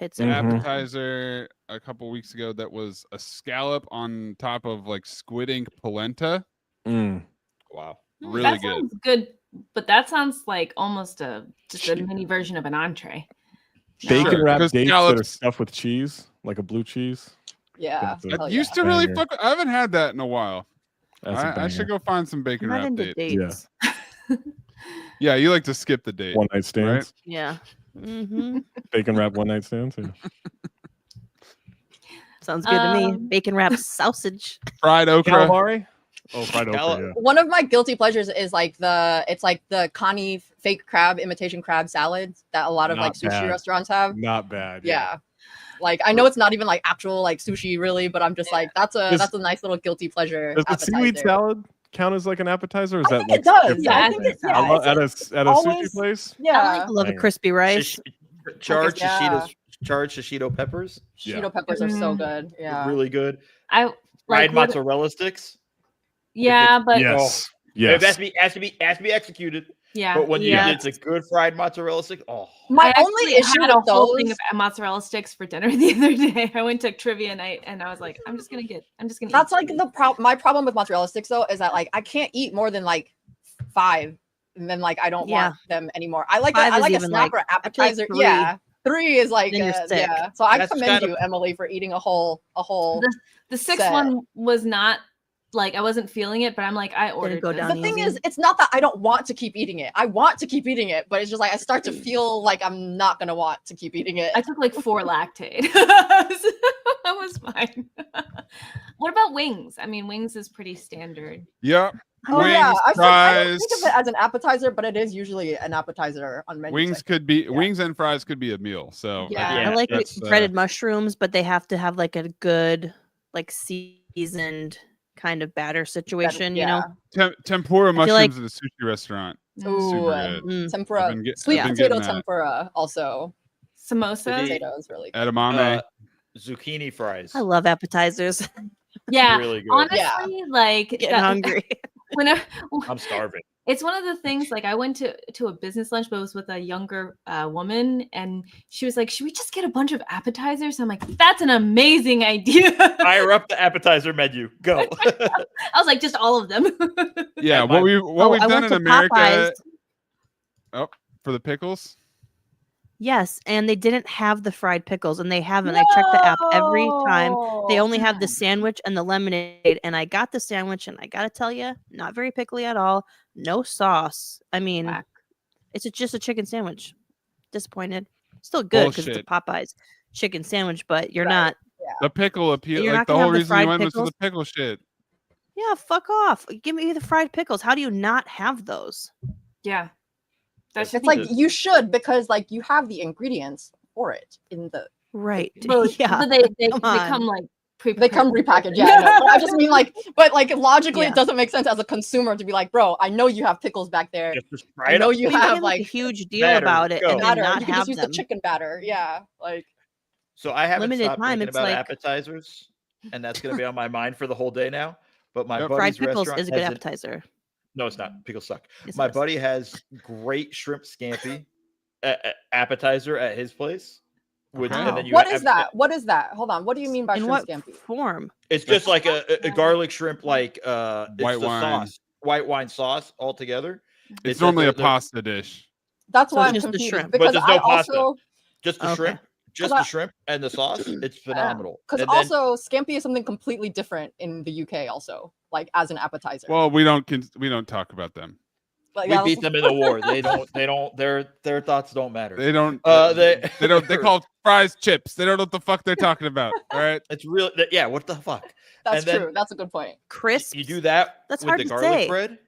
appetizer a couple weeks ago that was a scallop on top of like squid ink polenta. Wow, really that good. Sounds good, but that sounds like almost just a mini version of an entree. Bacon wrapped dates that are stuffed with cheese, like a blue cheese. Yeah, I used to really fuck. I haven't had that in a while. I should go find some bacon wrapped dates. Yeah, you like to skip the date. One night stands. Right? Yeah. Bacon wrap one night stands. Yeah. Sounds good to me. Bacon wrapped sausage. Fried okra. Calamari? Oh, fried okra. Yeah. One of my guilty pleasures is like the Carnies fake crab, imitation crab salads that a lot of like sushi restaurants have. Not bad. Yeah. Like I know it's not even like actual like sushi really, but I'm just like that's a nice little guilty pleasure. Does the seaweed salad count as like an appetizer? Or is that like it does? Yeah, I think it's at a sushi place. Yeah, I love a crispy rice. Charged shishito peppers. Shishito peppers are so good. Yeah, really good. Fried mozzarella sticks. Yeah, but yes. It has to be executed. Yeah, but when it's a good fried mozzarella stick. Oh, my only issue with a whole thing of mozzarella sticks for dinner the other day. I went to trivia night and I was like, I'm just gonna eat. That's like my problem with mozzarella sticks though is that like I can't eat more than like 5, and then like I don't want them anymore. I like a snapper appetizer. Like 3. 3 is like yeah. So I commend you, Emily, for eating a whole. The 6th one was not. Like I wasn't feeling it, but I'm like, I ordered. The thing is, it's not that I don't want to keep eating it. I want to keep eating it, but it's just like I start to feel like I'm not gonna want to keep eating it. I took like 4 lactate. That was fine. What about wings? I mean, wings is pretty standard. Yeah. Oh wings, yeah, I fries. think of it as an appetizer, but it is usually an appetizer on menu. Wings and fries could be a meal. So yeah, I like breaded mushrooms, but they have to have like a good like seasoned kind of batter situation, you know. Tempura mushrooms at a sushi restaurant. Ooh, tempura, sweet potato tempura, also samosa potatoes, really good. Edamame, zucchini fries. I love appetizers. Yeah, really good. Honestly, like getting hungry. Whenever I'm starving. It's one of the things, like I went to a business lunch, but it was with a younger woman, and she was like, should we just get a bunch of appetizers? I'm like, that's an amazing idea. Fire up the appetizer menu. Go. I was like, just all of them. Yeah, what we've done in America. Popeyes. Oh, for the pickles? Yes, and they didn't have the fried pickles, and they haven't. I checked the app every time. They only have the sandwich and the lemonade, and I got the sandwich, and I gotta tell you, not very pickly at all. No sauce. I mean, it's just a chicken sandwich. Disappointed. Still good because it's a Popeyes chicken sandwich, but you're not. Yeah. The pickle appeal. Like the whole reason you went was for the pickle shit. Yeah, fuck off. Give me the fried pickles. How do you not have those? Yeah. It's like you should, because like you have the ingredients for it in the yeah. So they come like they come repackaged. Yeah, no, but I just mean like, but like logically, it doesn't make sense as a consumer to be like, bro, I know you have pickles back there. I know you have like a huge deal about it, and then not you can have just use them. the chicken batter. Yeah, like. So I haven't limited stopped time. thinking It's about like appetizers, and that's going to be on my mind for the whole day now. But my buddy's fried pickles restaurant is a good appetizer. No, it's not. Pickles suck. My buddy has great shrimp scampi appetizer at his place. And then what is that? What is that? Hold on. What do you mean by shrimp scampi? Form? It's just like a garlic shrimp, like white wine, white wine sauce all together. It's normally a pasta dish. That's why I'm confused. Shrimp. Because but there's no pasta. Also, just the shrimp. Just the shrimp and the sauce. It's phenomenal. Because also scampi is something completely different in the UK. Also, like as an appetizer. Well, we don't talk about them. Like, we beat them in the war. They don't. Their thoughts don't matter. They don't. They don't. They call fries chips. They don't know what the fuck they're talking about. All right. It's real. Yeah. What the fuck? That's true. That's a good point. Crisp. You do that. That's with hard the to garlic say. bread.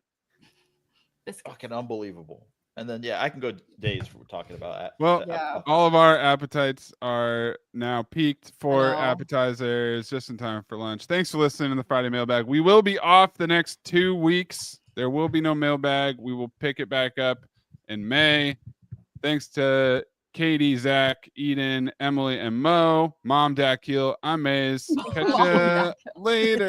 It's fucking unbelievable. And then I can go days for talking about that. Well, all of our appetites are now peaked for appetizers, just in time for lunch. Thanks for listening to the Friday Mailbag. We will be off the next 2 weeks. There will be no mailbag. We will pick it back up in May. Thanks to Katie, Zach, Eden, Emily, and Mo. Mom, Dad, Keel. I'm Maze. Catch you later.